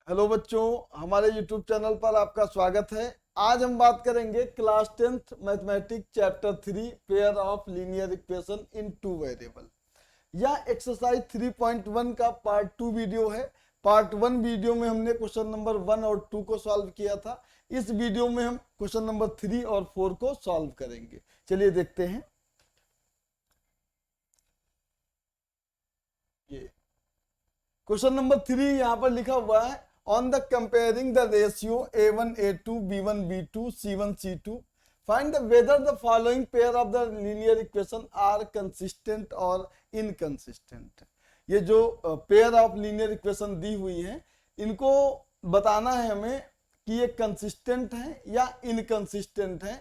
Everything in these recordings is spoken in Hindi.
हेलो बच्चों, हमारे YouTube चैनल पर आपका स्वागत है। आज हम बात करेंगे class 10th mathematics chapter 3 pair of linear equation in two variable. यह एक्सरसाइज 3.1 का पार्ट 2 वीडियो है। पार्ट 1 वीडियो में हमने क्वेश्चन नंबर 1 और 2 को सॉल्व किया था। इस वीडियो में हम क्वेश्चन नंबर 3 और 4 को सॉल्व करेंगे। चलिए देखते हैं। ये क्वेश्चन नंबर 3 यहाँ पर लिखा हुआ है, on the comparing the ratio a1 a2 b1 b2 c1 c2 find whether the following pair of the linear equation are consistent और इनकंसिस्टेंट। ये जो पेयर ऑफ लीनियर इक्वेशन दी हुई है, इनको बताना है हमें कि ये कंसिस्टेंट है या इनकंसिस्टेंट है।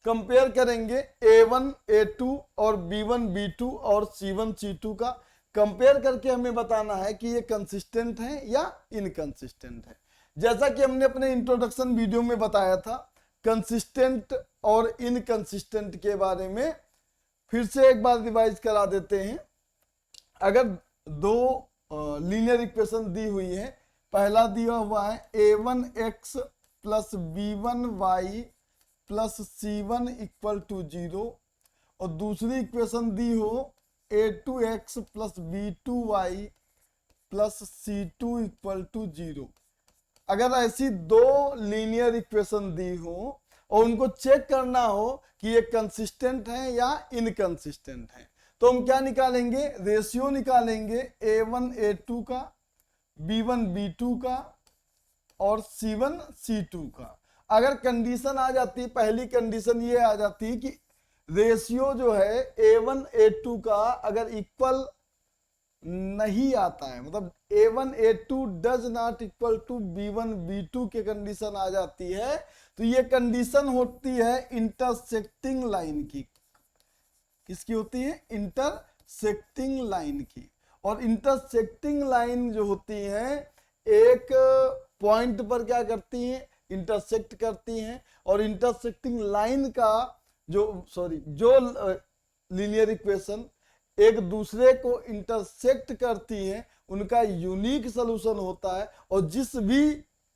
कंपेयर करेंगे a1 a2 और b1 b2 और c1 c2 का। कंपेयर करके हमें बताना है कि ये कंसिस्टेंट है या इनकंसिस्टेंट है। जैसा कि हमने अपने इंट्रोडक्शन वीडियो में बताया था, कंसिस्टेंट और इनकंसिस्टेंट के बारे में फिर से एक बार रिवाइज करा देते हैं। अगर दो लीनियर इक्वेशन दी हुई है, पहला दिया हुआ है a1x plus b1y plus c1 equal to 0 और दूसरी इक्वेशन दी हो a2x plus b2y plus c2 equal to 0। अगर ऐसी दो लीनियर इक्वेशन दी हो और उनको चेक करना हो कि ये कंसिस्टेंट है या इनकंसिस्टेंट है, तो हम क्या निकालेंगे? रेशियो निकालेंगे a1 a2 का, b1 b2 का और c1 c2 का। अगर कंडीशन आ जाती, पहली कंडीशन ये आ जाती कि रेशियो जो है a1 a2 का अगर इक्वल नहीं आता है, मतलब a1 a2 does not equal to b1 b2 के कंडीशन आ जाती है, तो ये कंडीशन होती है इंटरसेक्टिंग लाइन की। किसकी होती है? इंटरसेक्टिंग लाइन की। और इंटरसेक्टिंग लाइन जो होती है, एक पॉइंट पर क्या करती हैं? इंटरसेक्ट करती हैं। और इंटरसेक्टिंग लाइन का जो लीनियर इक्वेशन एक दूसरे को इंटरसेक्ट करती हैं, उनका यूनिक सॉल्यूशन होता है। और जिस भी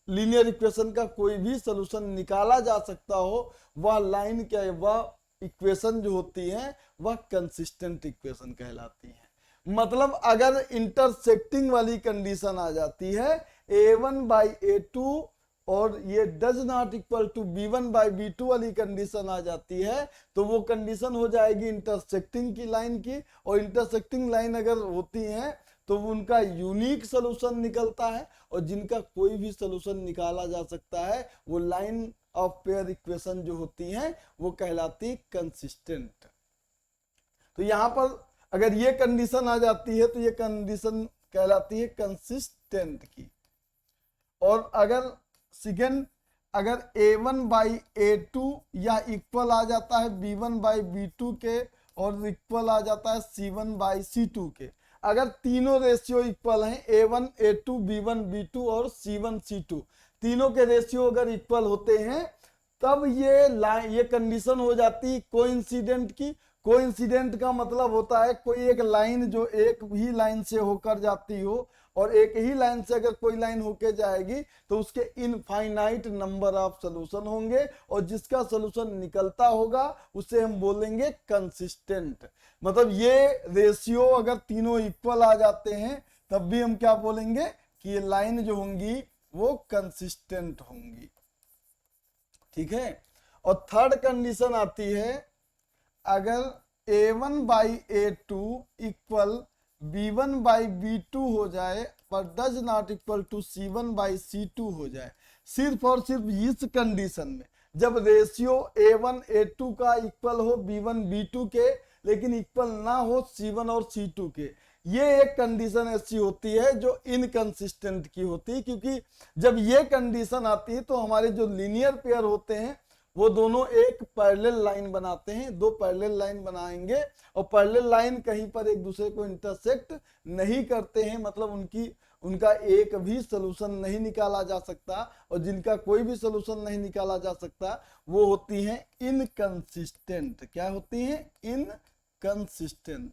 लीनियर इक्वेशन का कोई भी सॉल्यूशन निकाला जा सकता हो, वह लाइन क्या है, वह इक्वेशन जो होती है वह कंसिस्टेंट इक्वेशन कहलाती है। मतलब अगर इंटरसेक्टिंग वाली कंडीशन आ जाती है a1 बाई a2 और ये does not equal to b1 by b2 वाली कंडीशन आ जाती है, तो वो कंडीशन हो जाएगी इंटरसेक्टिंग की लाइन की। और इंटरसेक्टिंग लाइन अगर होती है तो उनका यूनिक सॉल्यूशन निकलता है, और जिनका कोई भी सॉल्यूशन निकाला जा सकता है, वो लाइन ऑफ पेयर इक्वेशन जो होती हैं वो कहलाती कंसिस्टेंट। तो यहां पर अगर ये कंडीशन आ जाती है तो ये कंडीशन कहलाती है कंसिस्टेंट की। और अगर सेकेंड, अगर a1 बाई a2 या इक्वल आ जाता है b1 बाई b2 के और इक्वल आ जाता है c1 बाई c2 के, अगर तीनों रेशियो इक्वल हैं a1 a2 b1 b2 और c1 c2, तीनों के रेशियो अगर इक्वल होते हैं, तब ये कंडीशन हो जाती है कोइंसिडेंट की। कोइंसिडेंट का मतलब होता है कोई एक लाइन जो एक ही लाइन से होकर जाती हो, और एक ही लाइन से अगर कोई लाइन होके जाएगी तो उसके इनफाइनाइट नंबर ऑफ सॉल्यूशन होंगे, और जिसका सॉल्यूशन निकलता होगा उसे हम बोलेंगे कंसिस्टेंट। मतलब ये रेशियो अगर तीनों इक्वल आ जाते हैं, तब भी हम क्या बोलेंगे कि ये लाइन जो होंगी वो कंसिस्टेंट होंगी। ठीक है। और थर्ड कंडीशन आती है, अगर a1 by a2 equal b1 by b2 हो जाए पर does not equal to c1 by c2 हो जाए। सिर्फ और सिर्फ इस कंडीशन में, जब रेशियो a1 a2 का इक्वल हो b1 b2 के, लेकिन इक्वल ना हो c1 और c2 के, ये एक कंडीशन ऐसी होती है जो इनकंसिस्टेंट की होती है। क्योंकि जब ये कंडीशन आती है तो हमारे जो लीनियर पेयर होते हैं वो दोनों एक पैरेलल लाइन बनाते हैं, दो पैरेलल लाइन बनाएंगे, और पैरेलल लाइन कहीं पर एक दूसरे को इंटरसेक्ट नहीं करते हैं, मतलब उनका एक भी सॉल्यूशन नहीं निकाला जा सकता। और जिनका कोई भी सॉल्यूशन नहीं निकाला जा सकता, वो होती हैं इनकंसिस्टेंट। क्या होती हैं? इनकंसिस्टेंट।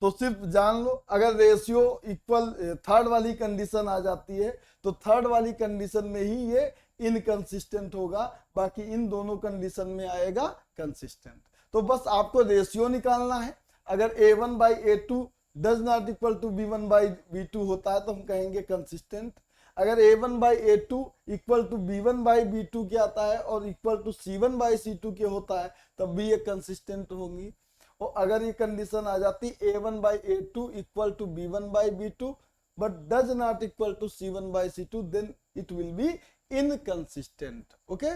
तो सिर्फ जान लो, अगर रेशियो इक्वल थर्ड वाली कंडीशन आ जाती है तो थर्ड वाली कंडीशन में ही ये इनकंसिस्टेंट होगा, बाकी इन दोनों कंडीशन में आएगा कंसिस्टेंट। तो बस आपको रेशियो निकालना है। अगर a1 by a2 does not equal to b1 by b2 होता है तो हम कहेंगे कंसिस्टेंट। अगर a1 by a2 equal to b1 by b2 के आता है और equal to c1 by c2 के होता है तब भी ये कंसिस्टेंट होंगी। और अगर ये कंडीशन आ जाती a1 by a2 equal to b1 by b2 but does not equal to c1 by c2 then it will be inconsistent. Okay,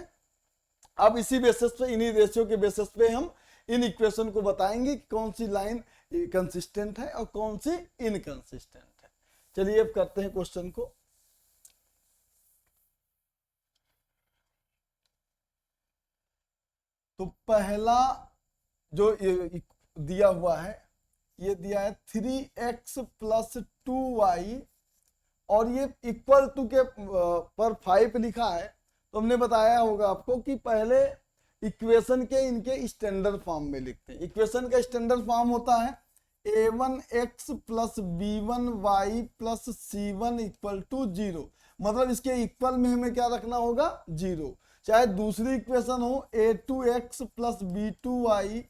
अब इसी बेसिस पे, इन्हीं रेशियो के बेसिस पे हम इन इक्वेशन को बताएंगे कि कौन सी लाइन कंसिस्टेंट है और कौन सी इनकंसिस्टेंट है। चलिए अब करते हैं क्वेश्चन को। तो पहला जो दिया हुआ है, ये दिया है 3x प्लस 2y और ये इक्वल टू के पर 5 लिखा है। तो हमने बताया होगा आपको कि पहले इक्वेशन के इनके स्टैंडर्ड फॉर्म में लिखते हैं। इक्वेशन का स्टैंडर्ड फॉर्म होता है a1x plus b1y plus c1 equal to 0। मतलब इसके इक्वल में हमें क्या रखना होगा, 0। चाहे दूसरी इक्वेशन हो a2x plus b2y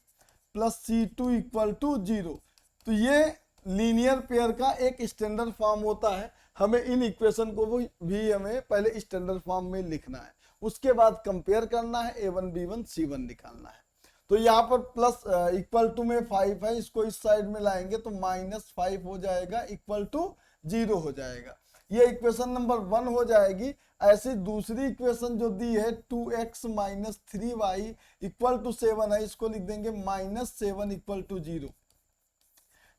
plus c2 equal to 0। तो ये लीनियर पेयर का एक स्टैंडर्ड फॉर्म होता है। हमें इन इक्वेशन को भी हमें पहले स्टैंडर्ड फॉर्म में लिखना है, उसके बाद कंपेयर करना है, a1 b1 c1 निकालना है। तो यहाँ पर प्लस इक्वल टू में 5 है, इसको इस साइड में लाएंगे तो -5 हो जाएगा, इक्वल टू 0 हो जाएगा। ये इक्वेशन नंबर 1 हो जाएगी। ऐसी दूसरी इक्वेशन जो दी है 2x minus 3y equal to 7 है, इसको लिख देंगे -7 इक्वल टू 0।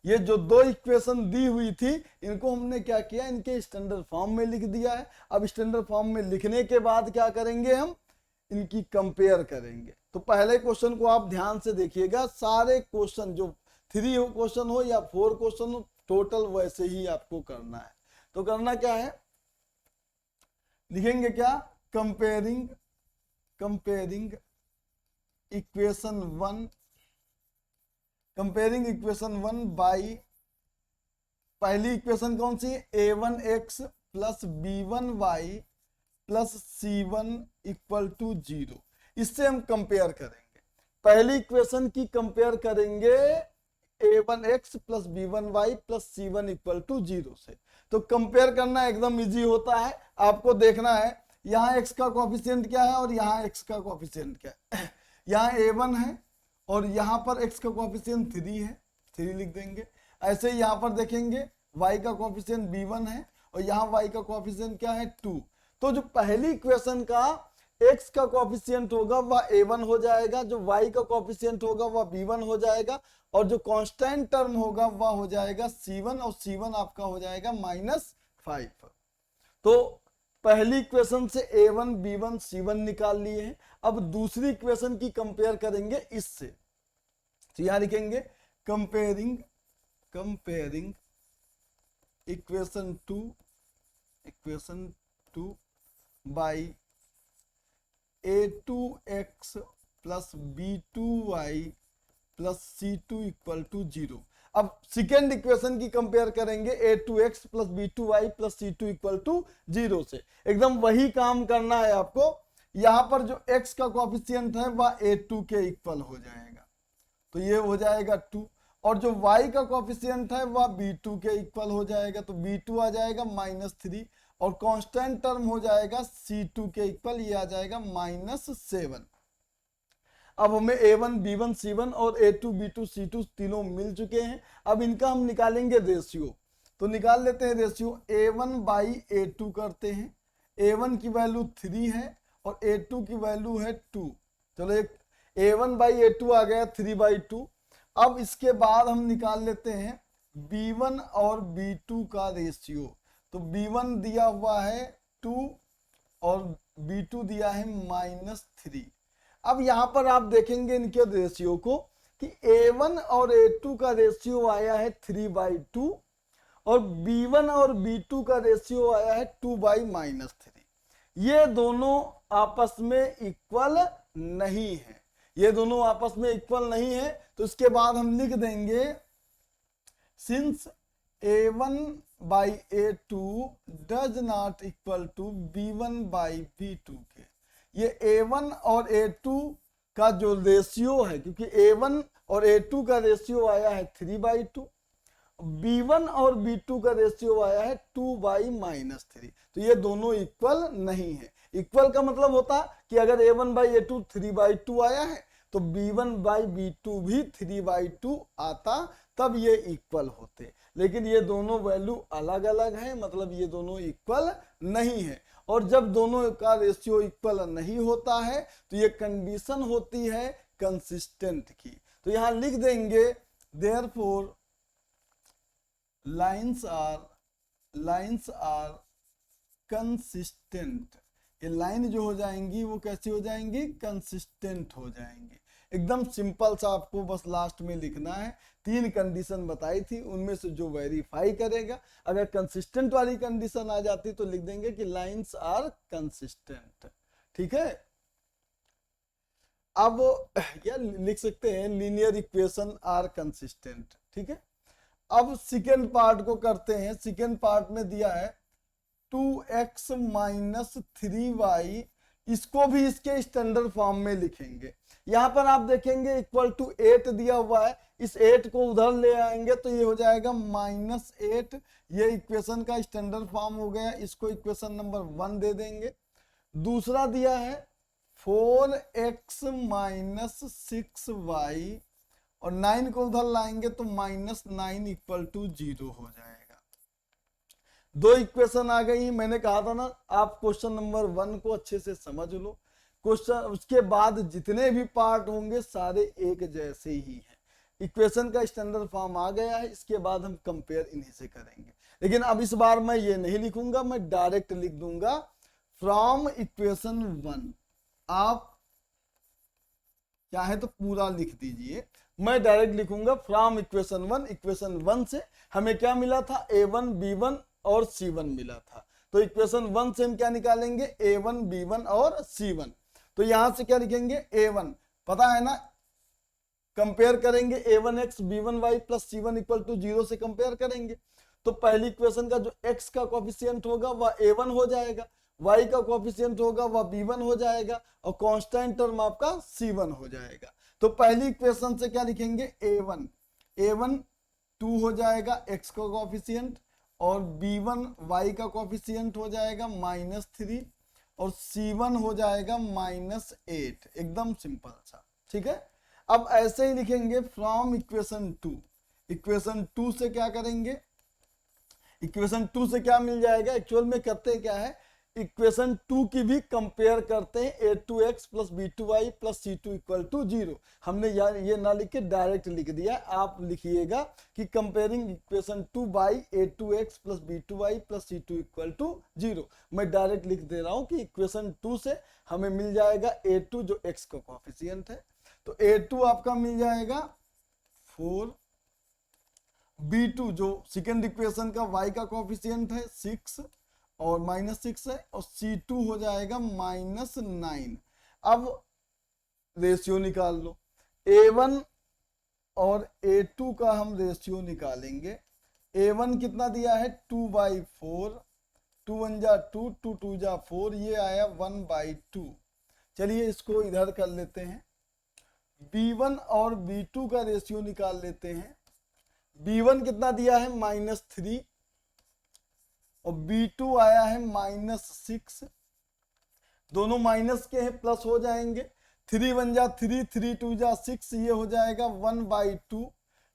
ये जो दो इक्वेशन दी हुई थी इनको हमने क्या किया, इनके स्टैंडर्ड फॉर्म में लिख दिया है। अब स्टैंडर्ड फॉर्म में लिखने के बाद क्या करेंगे, हम इनकी कंपेयर करेंगे। तो पहले क्वेश्चन को आप ध्यान से देखिएगा। सारे क्वेश्चन जो 3 क्वेश्चन हो या 4 क्वेश्चन हो, टोटल वैसे ही आपको करना है। तो करना क्या है, लिखेंगे क्या, comparing equation 1, comparing equation 1 by, पहली इक्वेशन कौन सी है, a1x plus b1y plus c1 equal to 0। इससे हम कंपेयर करेंगे। पहली इक्वेशन की कंपेयर करेंगे a1x plus b1y plus c1 equal to 0 से। तो कंपेयर करना एकदम इजी होता है। आपको देखना है यहाँ x का कोफिशिएंट क्या है और यहाँ x का कोफिशिएंट क्या है। यहाँ a1 है और यहाँ पर x का कोफिशिएंट 3 है, 3 लिख देंगे। ऐसे ही यहाँ पर देखेंगे y का कोफिशिएंट b1 है और यहाँ y का कोफिशिएंट क्या है, 2। तो जो पहली इक्वेशन का x का कोफिशिएंट होगा वह a1 हो जाएगा, जो y का कोफिशिएंट होगा वह b1 हो जाएगा और जो कांस्टेंट टर्म होगा वह हो जाएगा c1 और c1 आपका हो जाएगा -5। तो पहली इक्वेशन से a1 b1 c1 निकाल लिए हैं। अब दूसरी इक्वेशन की कंपेयर करेंगे इससे। तो यहां लिखेंगे comparing equation 2 by a2x plus b2y plus c2 equal to 0। अब सेकेंड इक्वेशन की कंपेयर करेंगे a2x plus b2y plus c2 equal to 0 से। एकदम वही काम करना है आपको। यहाँ पर जो x का कोफिशिएंट है वह a2 के इक्वल हो जाएगा, तो ये हो जाएगा 2। और जो y का कोफिशिएंट है वह b2 के इक्वल हो जाएगा, तो b2 आ जाएगा -3 और कांस्टेंट टर्म हो जाएगा c2 के इक्वल, ये आ जाएगा -7। अब हमें a1 b1 c1 और a2 b2 c2 तीनों मिल चुके हैं। अब इनका हम निकालेंगे रेशियो। तो निकाल लेते हैं रेशियो। a1 बाई a2 करते हैं। a1 की वैल्यू 3 है और a2 की वैल्यू है 2। चलो एक a1 बाई a2 आ गया 3/2। अब इसके बाद हम निकाल लेते हैं b1 और b2 का रेशियो। तो b1 दिया हुआ है 2 और b2 दिया है -3। अब यहां पर आप देखेंगे इनके रेशियो को कि a1 और a2 का रेशियो आया है 3/2 और b1 और b2 का रेशियो आया है 2/-3। ये दोनों आपस में इक्वल नहीं है, ये दोनों आपस में इक्वल नहीं है। तो इसके बाद हम लिख देंगे since A1 by A2 does not equal to B1 by B2 के, ये A1 और A2 का जो रेशियो है, क्योंकि A1 और A2 का रेशियो आया है 3/2, B1 और B2 का रेशियो आया है 2/-3, तो ये दोनों इक्वल नहीं है। इक्वल का मतलब होता कि अगर A1 by A2 3/2 आया है तो B1 by B2 भी 3/2 आता, तब ये इक्वल होते। लेकिन ये दोनों वैल्यू अलग अलग है, मतलब ये दोनों इक्वल नहीं है। और जब दोनों का रेशियो इक्वल नहीं होता है तो ये कंडीशन होती है कंसिस्टेंट की। तो यहां लिख देंगे देयरफॉर लाइन्स आर कंसिस्टेंट। ये लाइन जो हो जाएंगी वो कैसी हो जाएंगी, कंसिस्टेंट हो जाएंगी। एकदम सिंपल सा आपको बस लास्ट में लिखना है। 3 कंडीशन बताई थी, उनमें से जो वेरीफाई करेगा, अगर कंसिस्टेंट वाली कंडीशन आ जाती तो लिख देंगे कि लाइन्स आर कंसिस्टेंट। ठीक है, अब या लिख सकते हैं लीनियर इक्वेशन आर कंसिस्टेंट। ठीक है, अब सेकेंड पार्ट को करते हैं। सेकेंड पार्ट में दिया है 2x - 3y, इसको भी इसके स्टैंडर्ड फॉर्म में लिखेंगे। यहां पर आप देखेंगे इक्वल टू 8 दिया हुआ है, इस 8 को उधर ले आएंगे तो ये हो जाएगा -8। ये इक्वेशन का स्टैंडर्ड फॉर्म हो गया, इसको इक्वेशन नंबर 1 दे देंगे। दूसरा दिया है 4x - 6y, और 9 को उधर लाएंगे तो -9 = 0 हो जाएगा। 2 इक्वेशन आ गई। मैंने कहा था ना, आप क्वेश्चन नंबर 1 को अच्छे से समझ लो। क्वेश्चन उसके बाद जितने भी पार्ट होंगे सारे एक जैसे ही हैं। इक्वेशन का स्टैंडर्ड फॉर्म आ गया है, इसके बाद हम कंपेयर इन्हीं से करेंगे। लेकिन अब इस बार मैं ये नहीं लिखूंगा, मैं डायरेक्ट लिख दूंगा फ्रॉम इक्वेशन 1। आप चाहे तो पूरा लिख दीजिए, मैं डायरेक्ट लिखूंगा फ्रॉम इक्वेशन 1। इक्वेशन 1 से हमें क्या मिला था, A1 B1 और C1 मिला था। तो इक्वेशन 1 से हम क्या निकालेंगे, A1 B1 और C1। तो यहां से क्या लिखेंगे, A1 पता है ना, कंपेयर करेंगे A1x B1y + C1 = 0 से कंपेयर करेंगे। तो पहली इक्वेशन का जो x का कोफिशिएंट होगा वह A1 हो जाएगा, y का कोफिशिएंट होगा वह B1 हो जाएगा, और कांस्टेंट टर्म आपका C1 हो जाएगा। तो पहली इक्वेशन से क्या लिखेंगे, A1 2 हो जाएगा x का कोफिशिएंट, और B1 y का कोफिशिएंट हो जाएगा -3, और C1 हो जाएगा -8। एकदम सिंपल सा। ठीक है, अब ऐसे ही लिखेंगे फ्रॉम इक्वेशन 2। इक्वेशन 2 से क्या करेंगे, इक्वेशन 2 से क्या मिल जाएगा, एक्चुअल में करते क्या है, इक्वेशन 2 की भी कंपेयर करते हैं। A2x + B2y + C2 = 0। हमने यार ये ना लिख के डायरेक्ट लिख दिया। आप लिखिएगा कि comparing equation 2 by A2x + B2y + C2 = 0। मैं डायरेक्ट लिख दे रहा हूं कि इक्वेशन 2 से हमें मिल जाएगा A2 जो x का कोफिशिएंट है, तो A2 आपका मिल जाएगा 4, B2 जो सेकेंड इक्वेशन का y का कोफिशिएंट है 6 और -6 है, और C2 हो जाएगा -9। अब रेशियो निकाल लो, A1 और A2 का हम रेशियो निकालेंगे। A1 कितना दिया है, 2/4, 2 1 जा 2, 2 2 जा 4, ये आया 1/2। चलिए इसको इधर कर लेते हैं। B1 और B2 का रेशियो निकाल लेते हैं। B1 कितना दिया है, -3, और B2 आया है -6। दोनों माइनस के हैं, प्लस हो जाएंगे। 3 1 जा 3, 3 2 जा 6, ये हो जाएगा 1/2।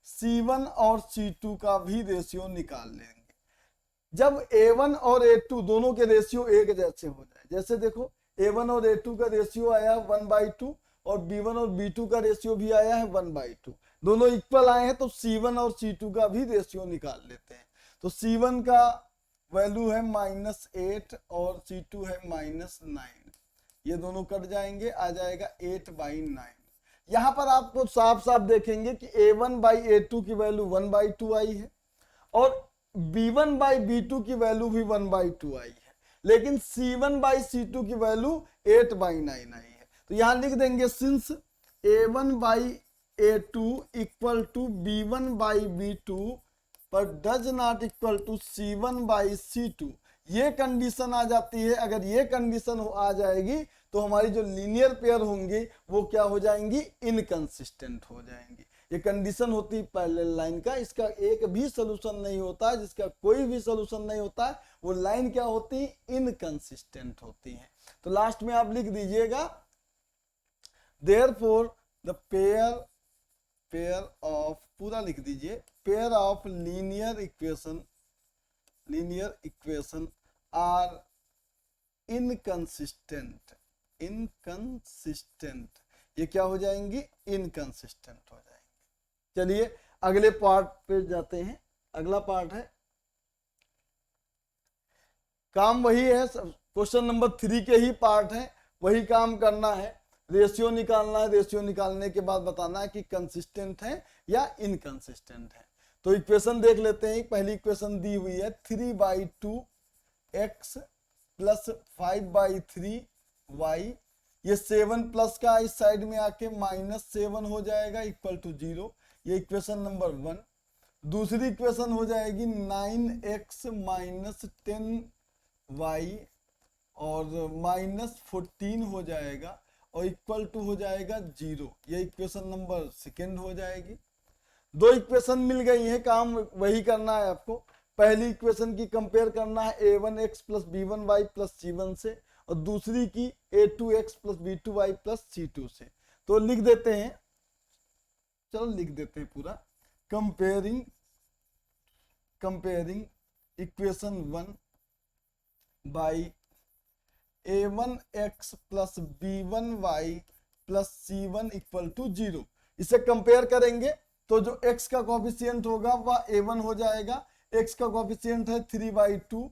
C1 और C2 का भी रेशियो निकाल लेंगे। जब A1 और A2 दोनों के रेशियो एक जैसे हो जाए, जैसे देखो A1 और A2 का रेशियो आया 1/2, और B1 और B2 का रेशियो भी आया है 1/2। दोनों इक्वल आए हैं तो C1 और C2 का भी रेशियो निकाल लेते हैं। तो C1 का वैल्यू है -8 और C2 है -9। ये दोनों कट जाएंगे, आ जाएगा 8/9। यहां पर आपको साफ साफ देखेंगे कि A1/A2 की वैल्यू 1/2 आई है, और B1/B2 की वैल्यू भी 1/2 आई है, लेकिन C1/C2 की वैल्यू 8/9 आई है। तो यहां लिख देंगे सिंस A1/A2 = B1/B2 पर does not equal to C1/C2, ये कंडीशन आ जाती है। अगर ये कंडीशन आ जाएगी तो हमारी जो लीनियर पेयर होंगी वो क्या हो जाएंगी, इनकंसिस्टेंट हो जाएंगी। ये कंडीशन होती है पैरेलल लाइन का, इसका एक भी सोल्यूशन नहीं होता है, जिसका कोई भी सोल्यूशन नहीं होता है, वो लाइन क्या होती है, इनकंसिस्टेंट होती है। तो लास्ट में आप लिख दीजिएगा देयरफॉर द पेयर ऑफ, पूरा लिख दीजिए, pair of linear equation are inconsistent, ये क्या हो जाएंगी, इनकंसिस्टेंट हो जाएंगे। चलिए अगले पार्ट पे जाते हैं। अगला पार्ट है, काम वही है, क्वेश्चन नंबर 3 के ही पार्ट है, वही काम करना है, रेशियो निकालना है। रेशियो निकालने के बाद बताना है कि कंसिस्टेंट है या इनकंसिस्टेंट है। तो इक्वेशन देख लेते हैं। पहली इक्वेशन दी हुई है 3/2x प्लस 5/3y, ये 7 प्लस का इस साइड में आके -7 हो जाएगा इक्वल टू 0। ये इक्वेशन नंबर 1। दूसरी इक्वेशन हो जाएगी 9x माइनस 10y और -14 हो जाएगा और इक्वल टू हो जाएगा 0। ये इक्वेशन नंबर 2 हो जाएगी। दो इक्वेशन मिल गई हैं, काम वही करना है आपको। पहली इक्वेशन की कंपेयर करना है a1x plus b1y plus c1 से, और दूसरी की a2x plus b2y plus c2 से। तो लिख देते हैं, चलो लिख देते हैं पूरा। Comparing equation 1 by a1x plus b1y plus c1 equal to 0। इसे कंपेयर करेंगे तो जो x का कोफिशिएंट होगा वह a1 हो जाएगा, x का कोफिशिएंट है 3/2,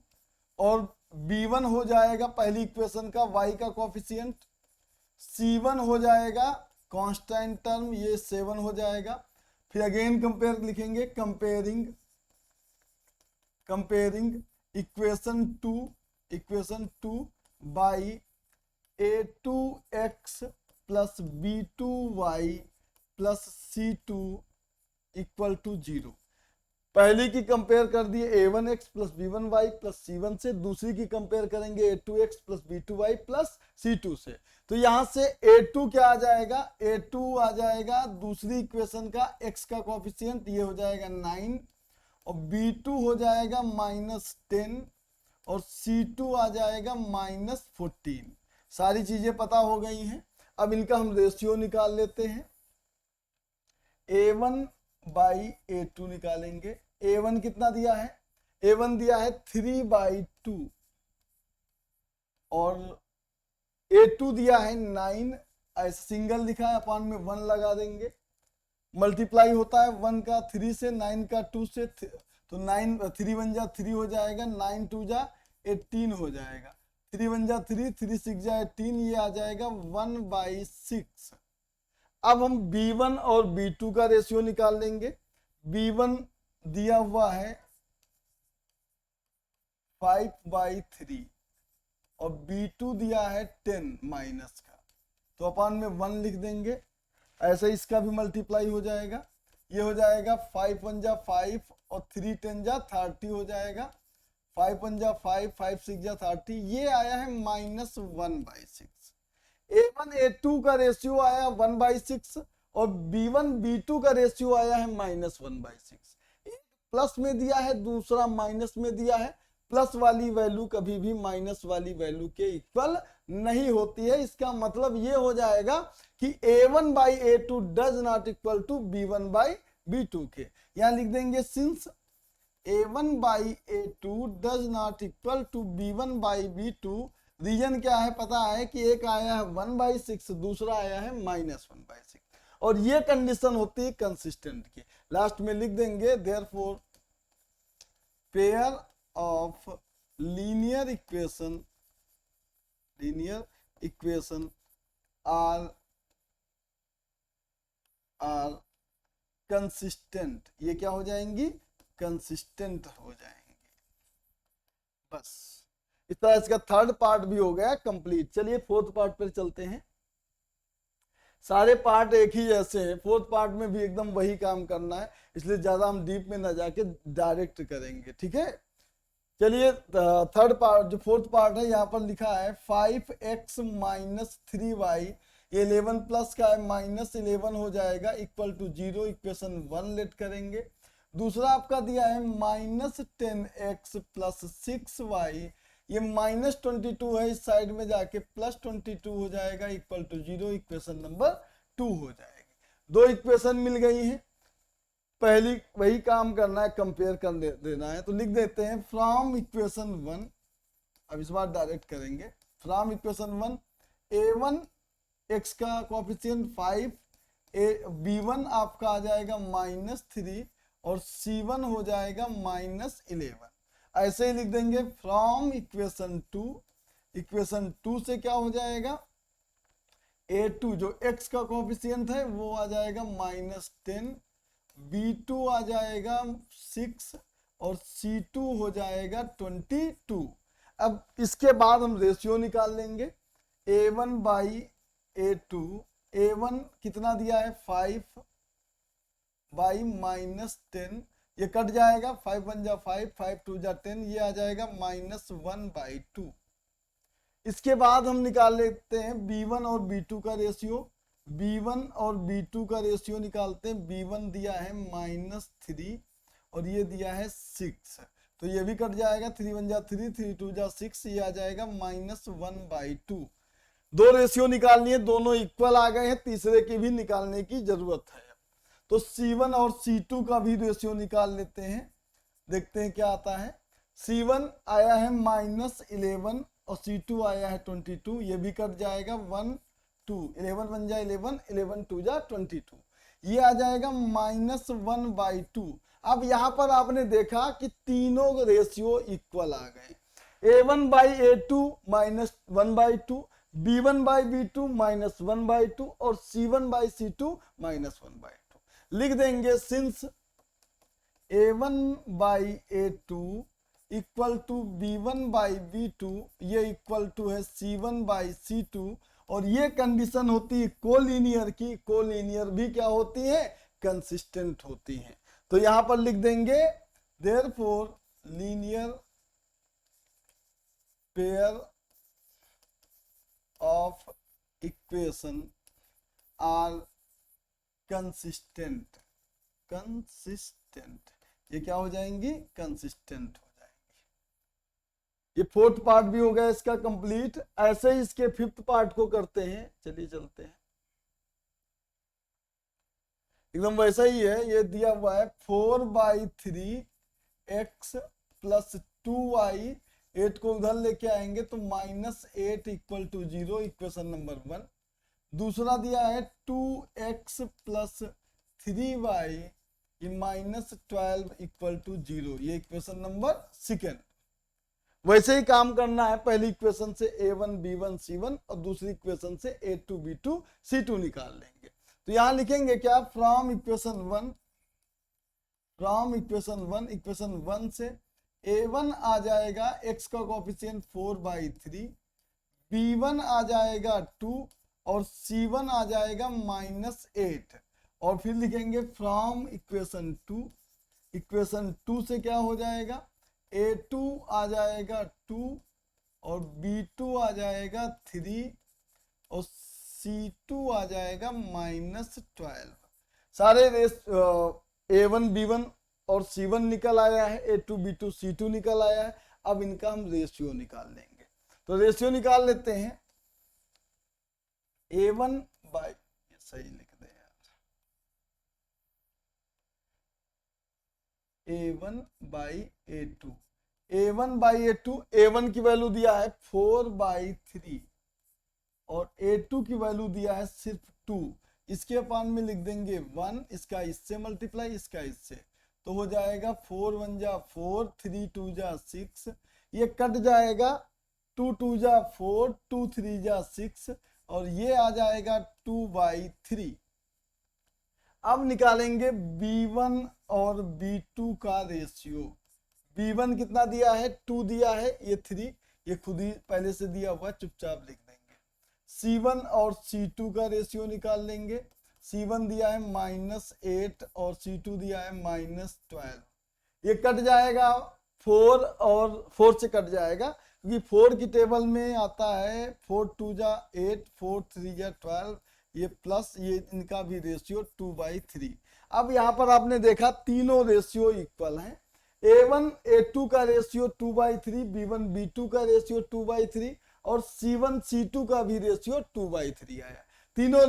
और b1 हो जाएगा पहली इक्वेशन का y का कोफिशिएंट, c1 हो जाएगा कांस्टेंट टर्म, ये 7 हो जाएगा। फिर अगेन कंपेयर लिखेंगे, comparing equation 2 by a2x plus b2y plus c2 equal to 0। पहली की कंपेयर कर दिए a1x plus b1y plus c1 से, दूसरी की कंपेयर करेंगे a2x plus b2y plus c2 से। तो यहां से a2 क्या आ जाएगा, a2 आ जाएगा दूसरी इक्वेशन का x का कोफिशिएंट, ये हो जाएगा 9, और b2 हो जाएगा -10, और c2 आ जाएगा -14। सारी चीजें पता हो गई हैं। अब इनका हम रेशियो निकाल लेते हैं। a1 बाई a2 निकालेंगे। a1 कितना दिया है, a1 दिया है 3/2, और a2 दिया है 9, ऐसे सिंगल लिखा है, अपान में 1 लगा देंगे। मल्टीप्लाई होता है 1 का 3 से, 9 का 2 से, तो 9 3 1 जा 3 हो जाएगा, 9 2 जा 18 हो जाएगा, 3 1 जा 3, 3 6 जा 18, ये आ जाएगा 1/6। अब हम b1 और b2 का रेशियो निकाल लेंगे। b1 दिया हुआ है 5/3 और b2 दिया है 10 माइनस का, तो अपान में 1 लिख देंगे। ऐसे इसका भी मल्टीप्लाई हो जाएगा, ये हो जाएगा 5 1 जा 5 और 3 10 जा 30 हो जाएगा, 5 1 जा 5, 5 6 जा 30, ये आया है -1/6। a1 a2 का रेशियो आया 1/6 और b1 b2 का रेशियो आया है -1/6। एक प्लस में दिया है, दूसरा माइनस में दिया है। प्लस वाली वैल्यू कभी भी माइनस वाली वैल्यू के इक्वल नहीं होती है। इसका मतलब ये हो जाएगा कि a1/a2 does not equal to b1/b2 के। यहां लिख देंगे since a1/a2 does not equal to b1/b2, reason क्या है पता है कि एक आया है 1/6, दूसरा आया है -1/6, और ये कंडीशन होती है कंसिस्टेंट की। लास्ट में लिख देंगे therefore pair of linear equation are consistent, ये क्या हो जाएंगी, कंसिस्टेंट हो जाएंगे। बस इस तरह इसका थर्ड पार्ट भी हो गया कंप्लीट। चलिए फोर्थ पार्ट पर चलते हैं। सारे पार्ट एक ही जैसे हैं, फोर्थ पार्ट में भी एकदम वही काम करना है, इसलिए ज्यादा हम डीप में ना जाके डायरेक्ट करेंगे, ठीक है। चलिए थर्ड पार्ट जो फोर्थ पार्ट है यहाँ पर लिखा है 5x माइनस 3y, 11 प्लस का है माइनस 11 हो जाएगा इक्वल टू 0, इक्वेशन 1 लेट करेंगे। दूसरा आपका दिया है माइनस 10x प्लस 6y, ये माइनस 22 है, इस साइड में जाके प्लस 22 हो जाएगा इक्वल टू 0, इक्वेशन नंबर 2 हो जाएगी। दो इक्वेशन मिल गई हैं, पहली वही काम करना है, कंपेयर कर देना है। तो लिख देते हैं फ्रॉम इक्वेशन 1, अब इस बार डायरेक्ट करेंगे। फ्रॉम इक्वेशन 1 a1 x का कोएफिशिएंट 5, b1 आपका आ जाएगा -3 और c1 हो जाएगा -11। ऐसे ही लिख देंगे फ्रॉम इक्वेशन 2, इक्वेशन 2 से क्या हो जाएगा a2 जो x का कोएफिशिएंट है वो आ जाएगा -10, b2 आ जाएगा 6 और c2 हो जाएगा 22। अब इसके बाद हम रेशियो निकाल लेंगे a1 बाई a2। a1 कितना दिया है 5 बाई -10, ये कट जाएगा, 5 1 जा 5, 5 2 जा 10, ये आ जाएगा -1/2। इसके बाद हम निकाल लेते हैं b1 और b2 का रेशियो। b1 और b2 का रेशियो निकालते हैं। b1 दिया है -3 और ये दिया है 6, तो ये भी कट जाएगा, 3 1 जा 3, 3 2 जा 6, ये आ जाएगा -1/2। दो रेशियो निकालनी है, दोनों इक्वल आ गए हैं, तीसरे की भी निकालने की जरूरत है। तो C1 और C2 का भी रेशियो निकाल लेते हैं, देखते हैं क्या आता है। C1 आया है -11 और C2 आया है 22, ये भी कट जाएगा, 1 2, 11 1 जा 11, 11 2 जा 22, ये आ जाएगा -1/2। अब यहाँ पर आपने देखा कि तीनों रेशियो इक्वल आ गए, a1 by a2 -1/2, b1 by b2 -1/2 और c1 बाई c2 -1/2। लिख देंगे since a1 by a2 equal to b1 by b2, ये इक्वल टू है c1 बाई c2, और ये कंडीशन होती है कोलिनियर की। कोलिनियर भी क्या होती है, कंसिस्टेंट होती है। तो यहां पर लिख देंगे therefore linear pair of equation are consistent. Consistent, ये क्या हो जाएंगी, कंसिस्टेंट हो जाएंगी। ये फोर्थ पार्ट भी हो गया इसका कंप्लीट। ऐसे ही इसके फिफ्थ पार्ट को करते हैं, चलिए चलते हैं। एकदम वैसा ही है, ये दिया हुआ है 4/3 x प्लस 2y, 8 को उधर लेके आएंगे तो -8 इक्वल टू 0, इक्वेशन नंबर 1। दूसरा दिया है 2x प्लस 3y, ये -12 इक्वल टू 0, ये इक्वेशन नंबर 2। वैसे ही काम करना है, पहली इक्वेशन से a1 b1 c1 और दूसरी इक्वेशन से a2 b2 c2 निकाल लेंगे। तो यहां लिखेंगे क्या, from equation 1, from equation 1, equation 1 से a1 आ जाएगा x का कोएफिशिएंट 4/3, b1 आ जाएगा 2 और c1 आ जाएगा -8, और फिर लिखेंगे फ्रॉम इक्वेशन 2, इक्वेशन 2 से क्या हो जाएगा, a2 आ जाएगा 2 और b2 आ जाएगा 3 और c2 आ जाएगा -12। सारे रेस a1 b1 और c1 निकल आया है, a2 b2 c2 निकल आया है। अब इनका हम रेशियो निकाल लेंगे। तो रेशियो निकाल लेते हैं, a1 बाई, सही लिख दे यार, a1 by a2, a1 by a2, a1 की वैल्यू दिया है 4/3 और a2 की वैल्यू दिया है सिर्फ 2, इसके अपान में लिख देंगे 1, इसका इससे मल्टीप्लाई, इसका इससे, तो हो जाएगा 4 1 जा 4, 3 2 जा 6, ये कट जाएगा, 2 2 जा 4, 2 3 जा 6 और ये आ जाएगा 2/3। अब निकालेंगे b1 और b2 का रेशियो। b1 कितना दिया है, 2 दिया है, ये 3, ये खुद ही पहले से दिया हुआ, चुपचाप लिख देंगे। C1 और C2 का रेशियो निकाल लेंगे। C1 दिया है -8 और C2 दिया है -12। ये कट जाएगा 4 और 4 से कट जाएगा, क्योंकि 4 की टेबल में आता है 4 2 जा 8, 4 3 जा 12, ये प्लस ये इनका भी रेशियो 2/3। अब यहाँ पर आपने देखा तीनों रेशियो इक्वल हैं। A1 A2 का रेशियो 2/3, B1 B2 का रेशियो 2/3 और C1 C2 का भी रेशियो 2/3 आया। तीनों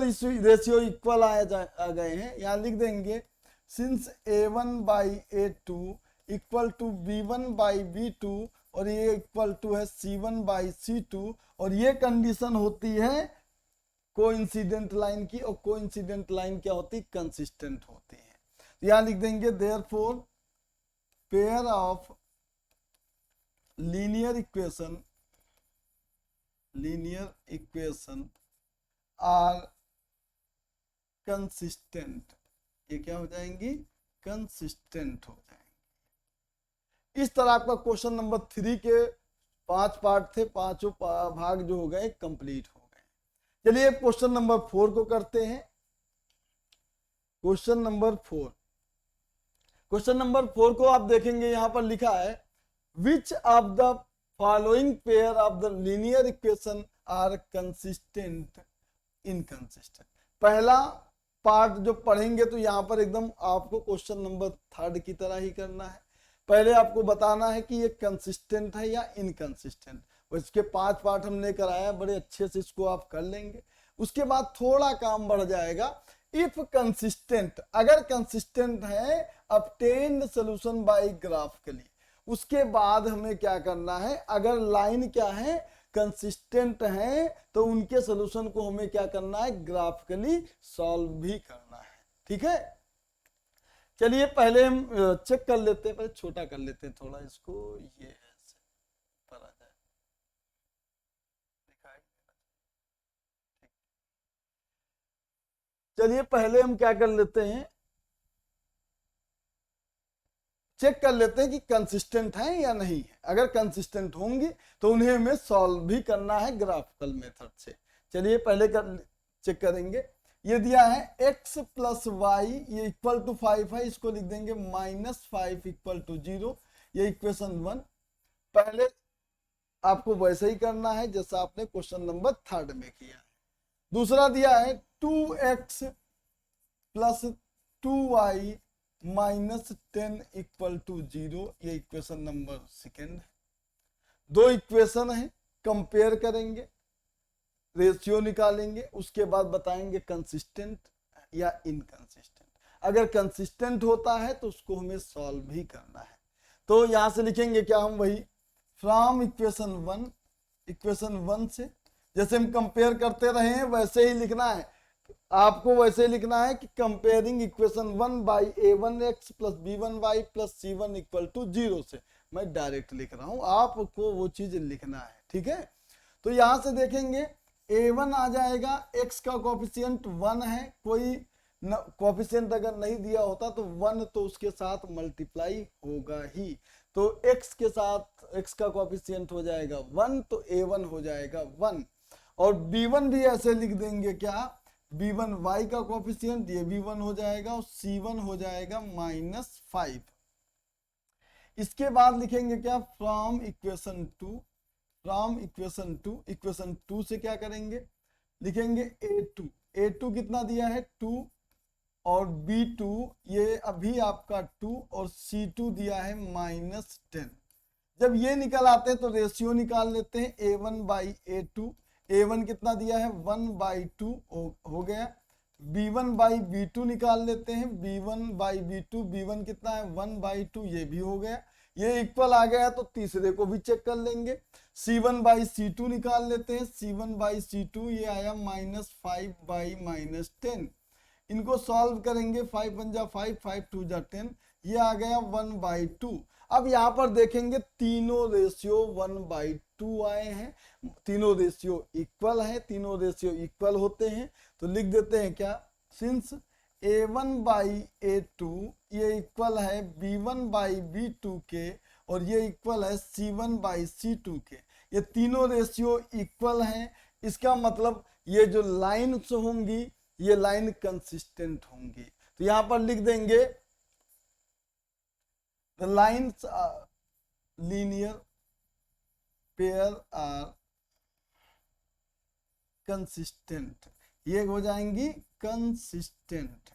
रेशियो इक्वल आ गए हैं। यहाँ लिख देंगे since A1/A2 equal to B1/B2 और ये इक्वल टू है C1/C2, और ये कंडीशन होती है कोइंसिडेंट लाइन की, और कोइंसिडेंट लाइन क्या होती है? कंसिस्टेंट होती है। यहाँ लिख देंगे therefore pair of linear equation are consistent. ये क्या हो जाएंगी? कंसिस्टेंट हो जाएंगे। इस तरह आपका क्वेश्चन नंबर 3 के 5 पार्ट थे, पांचों भाग जो हो गए कंप्लीट हो गए। चलिए क्वेश्चन नंबर 4 को करते हैं। क्वेश्चन नंबर 4 को आप देखेंगे, यहां पर लिखा है which of the following pair of the linear equation are consistent inconsistent. पहला पार्ट जो पढ़ेंगे तो यहाँ पर एकदम आपको क्वेश्चन नंबर 3 की तरह ही करना है। पहले आपको बताना है कि ये कंसिस्टेंट है या इनकंसिस्टेंट। इसके 5 पार्ट हमने कराया, बड़े अच्छे से इसको आप कर लेंगे। उसके बाद थोड़ा काम बढ़ जाएगा। इफ कंसिस्टेंट, अगर कंसिस्टेंट है, ऑब्टेन्ड सॉल्यूशन बाय ग्राफिकली। उसके बाद हमें क्या करना है? अगर लाइन क्या है? कंसिस्टेंट है, तो उनके सॉल्यूशन को हमें क्या करना है? ग्राफिकली सॉल्व भी करना है। ठीक है, चलिए पहले हम चेक कर लेते हैं। पहले छोटा कर लेते हैं थोड़ा इसको, ये ऐसे ऊपर आ जाए, दिखाई। चलिए पहले हम क्या कर लेते हैं, चेक कर लेते हैं कि कंसिस्टेंट है या नहीं है। अगर कंसिस्टेंट होंगी तो उन्हें हमें सॉल्व भी करना है ग्राफिकल मेथड से। चलिए पहले चेक करेंगे। ये दिया है x + y ये इक्वल टू 5 है, इसको लिख देंगे -5 = 0। ये इक्वेशन 1। पहले आपको वैसे ही करना है जैसा आपने क्वेश्चन नंबर 3 में किया है। दूसरा दिया है 2x + 2y -10 = 0। ये इक्वेशन नंबर 2 है। दो इक्वेशन है, कंपेयर करेंगे, रेशियो निकालेंगे, उसके बाद बताएंगे कंसिस्टेंट या इनकंसिस्टेंट। अगर कंसिस्टेंट होता है तो उसको हमें सॉल्व भी करना है। तो यहां से लिखेंगे क्या हम? वही फ्रॉम इक्वेशन 1 से जैसे हम कंपेयर करते रहे हैं वैसे ही लिखना है। आपको वैसे ही लिखना है कि comparing equation 1 by A1x + B1y + C1 = 0 से। मैं डायरेक्ट लिख रहा हूं, आपको वो चीज लिखना है। ठीक है, तो यहां से देखेंगे A1 आ जाएगा, x का कोफिशिएंट 1 है, कोई कोफिशिएंट अगर नहीं दिया होता तो 1 तो उसके साथ मल्टीप्लाई होगा ही। तो x के साथ x का कोफिशिएंट हो जाएगा 1, तो A1 हो जाएगा 1। और B1 भी ऐसे लिख देंगे, क्या? B1y का कोफिशिएंट ये भी 1 हो जाएगा, और C1 हो जाएगा -5। इसके बाद लिखेंगे क्या? फ्रॉम इक्वेशन 2 से क्या करेंगे? लिखेंगे A2 कितना दिया है? 2, और B2 ये अभी आपका 2, और C2 दिया है -10। जब ये निकल आते हैं तो रेशियो निकाल लेते हैं A1/A2। A1 कितना दिया है? 1/2 हो गया। B1/B2 निकाल लेते हैं, B1/B2, B1 कितना है? 1/2, ये भी हो गया। ये इक्वल आ गया तो तीसरे को भी चेक कर लेंगे। C1/C2 निकाल लेते हैं, C1/C2 ये आया -5/-10। इनको सॉल्व करेंगे, 5 1 जा 5, 5 2 जा 10, ये आ गया 1/2। अब यहाँ पर देखेंगे तीनों रेशियो 1/2 आए हैं, तीनों रेशियो इक्वल है। तीनों रेशियो इक्वल होते हैं तो लिख देते हैं क्या? सिंस A1/A2 ये इक्वल है B1/B2 के, और ये इक्वल है C1/C2 के। ये तीनों रेशियो इक्वल हैं। इसका मतलब ये जो लाइन्स होंगी ये लाइन कंसिस्टेंट होंगी। तो यहां पर लिख देंगे the lines linear pair are consistent, ये हो जाएंगी कंसिस्टेंट।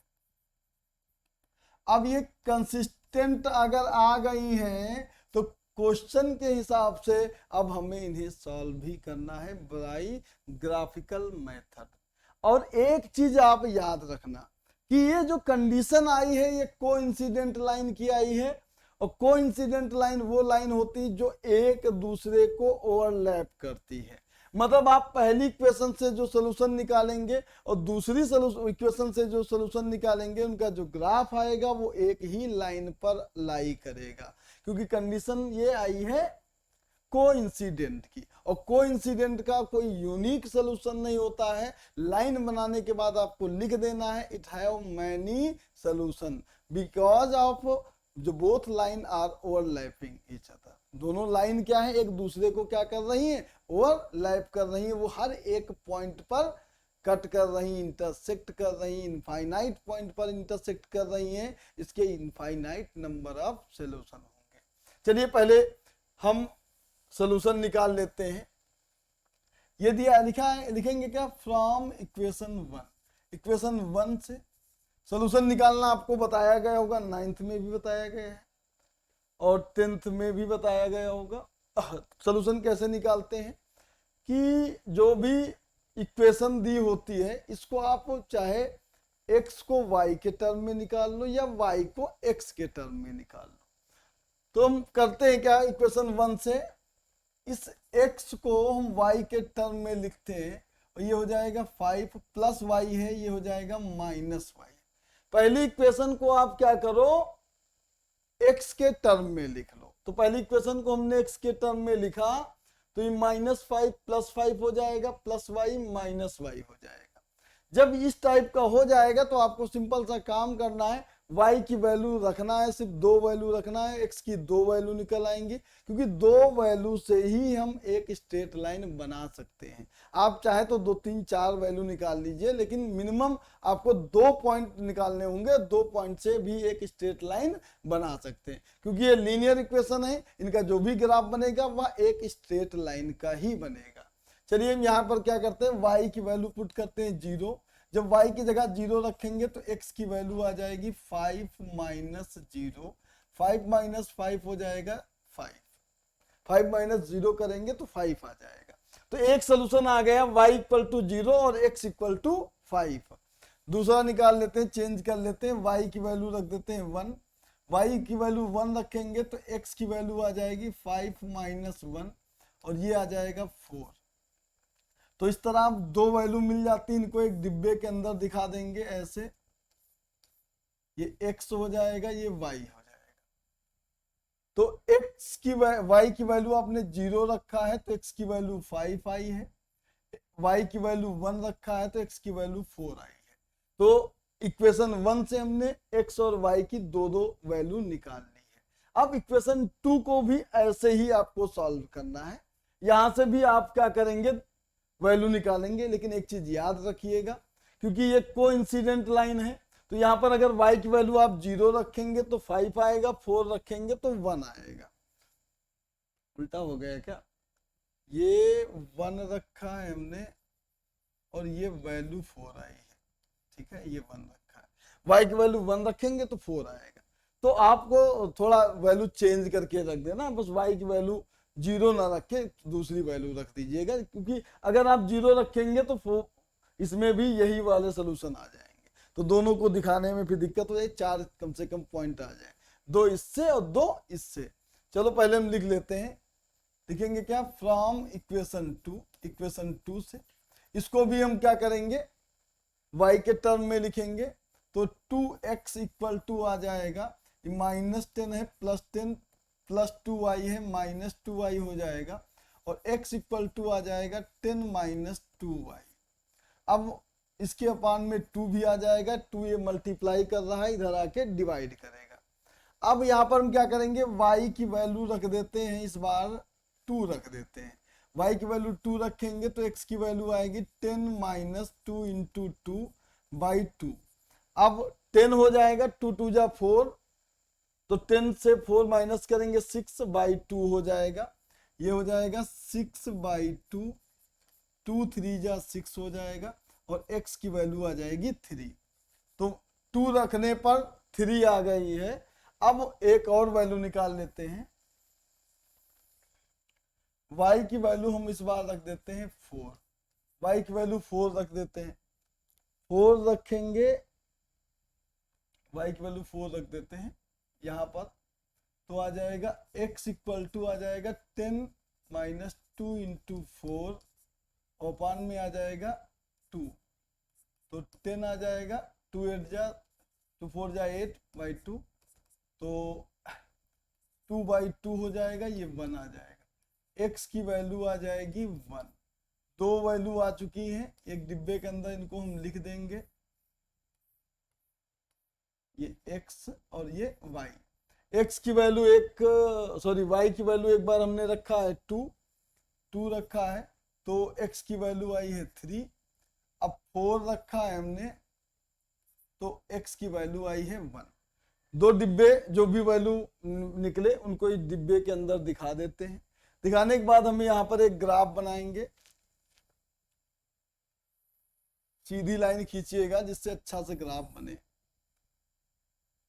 अब ये कंसिस्टेंट अगर आ गई हैं तो क्वेश्चन के हिसाब से अब हमें इन्हें सॉल्व भी करना है बाय ग्राफिकल मेथड। और एक चीज आप याद रखना कि ये जो कंडीशन आई है ये कोइंसिडेंट लाइन की आई है, और कोइंसिडेंट लाइन वो लाइन होती है जो एक दूसरे को ओवरलैप करती है। मतलब आप पहली इक्वेशन से जो सॉल्यूशन निकालेंगे और दूसरी इक्वेशन से जो सॉल्यूशन निकालेंगे उनका जो ग्राफ आएगा वो एक ही लाइन पर लाई करेगा, क्योंकि कंडीशन ये आई है कोइंसिडेंट की। और कोइंसिडेंट का कोई यूनिक सॉल्यूशन नहीं होता है। लाइन बनाने के बाद आपको लिख देना है it have many solution because of जो both line are overlapping each other. दोनों लाइन क्या है, एक दूसरे को क्या कर रही है, ओवरलैप कर रही है। वो हर एक पॉइंट पर कट कर रही, इंटरसेक्ट कर रही, इनफाइनाइट पॉइंट पर इंटरसेक्ट कर रही हैं। इसके इनफाइनाइट नंबर ऑफ सॉल्यूशन होंगे। चलिए पहले हम सॉल्यूशन निकाल लेते हैं। ये दिया लिखा है, लिखेंगे क्या, फ्रॉम इक्वेशन 1। इक्वेशन 1 से सॉल्यूशन निकालना आपको बताया गया होगा, 9th में भी बताया गया है और 10th में भी बताया गया होगा। सॉल्यूशन कैसे निकालते हैं कि जो भी इक्वेशन दी होती है इसको आप चाहे x को y के टर्म में निकाल लो या y को x के टर्म में निकाल लो। तो हम करते हैं क्या, इक्वेशन 1 से इस x को हम y के टर्म में लिखते हैं और ये हो जाएगा 5 प्लस y है, ये हो जाएगा माइनस y। पहली इक्वेशन को आप क्या करो, x के टर्म में लिख लो। तो पहली इक्वेशन को हमने x के टर्म में लिखा तो ये -5 + 5 हो जाएगा, प्लस y माइनस y हो जाएगा। जब इस टाइप का हो जाएगा तो आपको सिंपल सा काम करना है, y की वैल्यू रखना है, सिर्फ 2 वैल्यू रखना है, x की 2 वैल्यू निकल आएंगी, क्योंकि 2 वैल्यू से ही हम एक स्ट्रेट लाइन बना सकते हैं। आप चाहे तो 2, 3, 4 वैल्यू निकाल लीजिए, लेकिन मिनिमम आपको 2 पॉइंट निकालने होंगे। 2 पॉइंट से भी एक स्ट्रेट लाइन बना सकते हैं, क्योंकि ये लीनियर इक्वेशन है, इनका जो भी ग्राफ बनेगा वह एक स्ट्रेट लाइन का ही बनेगा। चलिए हम यहाँ पर क्या करते हैं, y की वैल्यू पुट करते हैं 0। जब y की जगह 0 रखेंगे तो x की वैल्यू आ जाएगी 5 - 0। 5 - 5 हो जाएगा 5। 5 - 0 करेंगे तो 5 आ जाएगा। तो एक सोल्यूशन आ गया, y = 0 और x = 5। दूसरा निकाल लेते हैं, चेंज कर लेते हैं, y की वैल्यू रख देते हैं 1। y की वैल्यू 1 रखेंगे तो x की वैल्यू आ जाएगी 5 - 1 और ये आ जाएगा 4। तो इस तरह आप 2 वैल्यू मिल जाती है, इनको एक डिब्बे के अंदर दिखा देंगे ऐसे, ये x हो जाएगा, ये y हो जाएगा। तो x की y की वैल्यू आपने 0 रखा है तो x की वैल्यू 5 आई है, y की वैल्यू 1 रखा है तो x की वैल्यू 4 आई है। तो इक्वेशन 1 से हमने x और y की 2 वैल्यू निकाल ली है। अब इक्वेशन 2 को भी ऐसे ही आपको सॉल्व करना है। यहां से भी आप क्या करेंगे, वैल्यू निकालेंगे, लेकिन एक चीज याद रखिएगा, क्योंकि ये कोइंसिडेंट लाइन है तो यहां पर अगर y की वैल्यू आप 0 रखेंगे तो 5 आएगा, 4 रखेंगे तो 1 आएगा। उल्टा हो गया क्या, ये 1 रखा है हमने और ये वैल्यू 4 आई है, ठीक है, ये 1 रखा है, y की वैल्यू 1 रखेंगे तो 4 आएगा। तो आपको थोड़ा वैल्यू चेंज करके रख देना, बस y की वैल्यू 0 ना रखे, दूसरी वैल्यू रख दीजिएगा, क्योंकि अगर आप 0 रखेंगे तो इसमें भी यही वाले सोल्यूशन आ जाएंगे, तो दोनों को दिखाने में फिर दिक्कत हो जाए। 4 कम से कम पॉइंट आ जाए, 2 इससे और 2 इससे। चलो पहले हम लिख लेते हैं, लिखेंगे क्या, फ्रॉम इक्वेशन 2। इक्वेशन 2 से इसको भी हम क्या करेंगे, y के टर्म में लिखेंगे तो 2x = आ जाएगा, -10 है, +10 + 2y है, -2y हो जाएगा, और x = आ जाएगा 10 - 2y। अब इसके अपान में 2 भी आ जाएगा, 2 ये मल्टीप्लाई कर रहा है, इधर आके डिवाइड करेगा। अब यहाँ पर हम क्या करेंगे, y की वैल्यू रख देते हैं, इस बार 2 रख देते हैं, y की वैल्यू 2 रखेंगे तो x की वैल्यू आएगी 10 माइनस 2 इंटू 2 बाई 2। अब 10 हो जाएगा, 2 2 जा 4, तो 10 से 4 माइनस करेंगे 6 बाई 2 हो जाएगा। ये हो जाएगा 6 बाई 2, 2 3 जा 6 हो जाएगा और x की वैल्यू आ जाएगी 3। तो 2 रखने पर 3 आ गई है। अब एक और वैल्यू निकाल लेते हैं। y की वैल्यू हम इस बार रख देते हैं 4, y की वैल्यू 4 रख देते हैं, 4 रखेंगे, y की वैल्यू 4 रख देते हैं यहाँ पर, तो आ जाएगा x इक्वल टू आ जाएगा 10 माइनस 2 इंटू 4 और पान में आ जाएगा 2, तो 10 आ जाएगा, 2 8 जा, 2 4 जा 8 बाई 2, तो 2 बाई 2 हो जाएगा, ये 1 आ जाएगा। x की वैल्यू आ जाएगी 1। दो वैल्यू आ चुकी हैं, एक डिब्बे के अंदर इनको हम लिख देंगे, ये x और ये y। x की वैल्यू y की वैल्यू एक बार हमने रखा है 2 रखा है, तो x की वैल्यू आई है 3। अब 4 रखा है हमने, तो x की वैल्यू आई है 1। दो डिब्बे जो भी वैल्यू निकले उनको इस डिब्बे के अंदर दिखा देते हैं। दिखाने के बाद हम यहाँ पर एक ग्राफ बनाएंगे, सीधी लाइन खींचिएगा जिससे अच्छा से ग्राफ बने।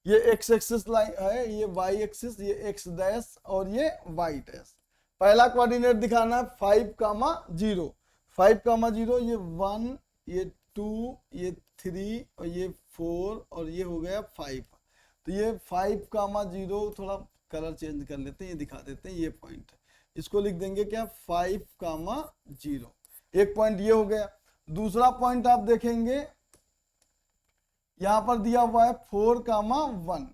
ये x एक्सिस लाइन है, ये y एक्सिस, ये x डैश और ये y डैश। पहला कोऑर्डिनेट दिखाना 5, 0, 5, 0, ये 1, ये 2, ये 3 और ये 4 और ये हो गया 5। तो ये 5, 0, थोड़ा कलर चेंज कर लेते हैं, ये दिखा देते हैं, ये पॉइंट है, इसको लिख देंगे क्या 5, 0। एक पॉइंट ये हो गया। दूसरा पॉइंट आप देखेंगे यहां पर दिया हुआ है 4, 1,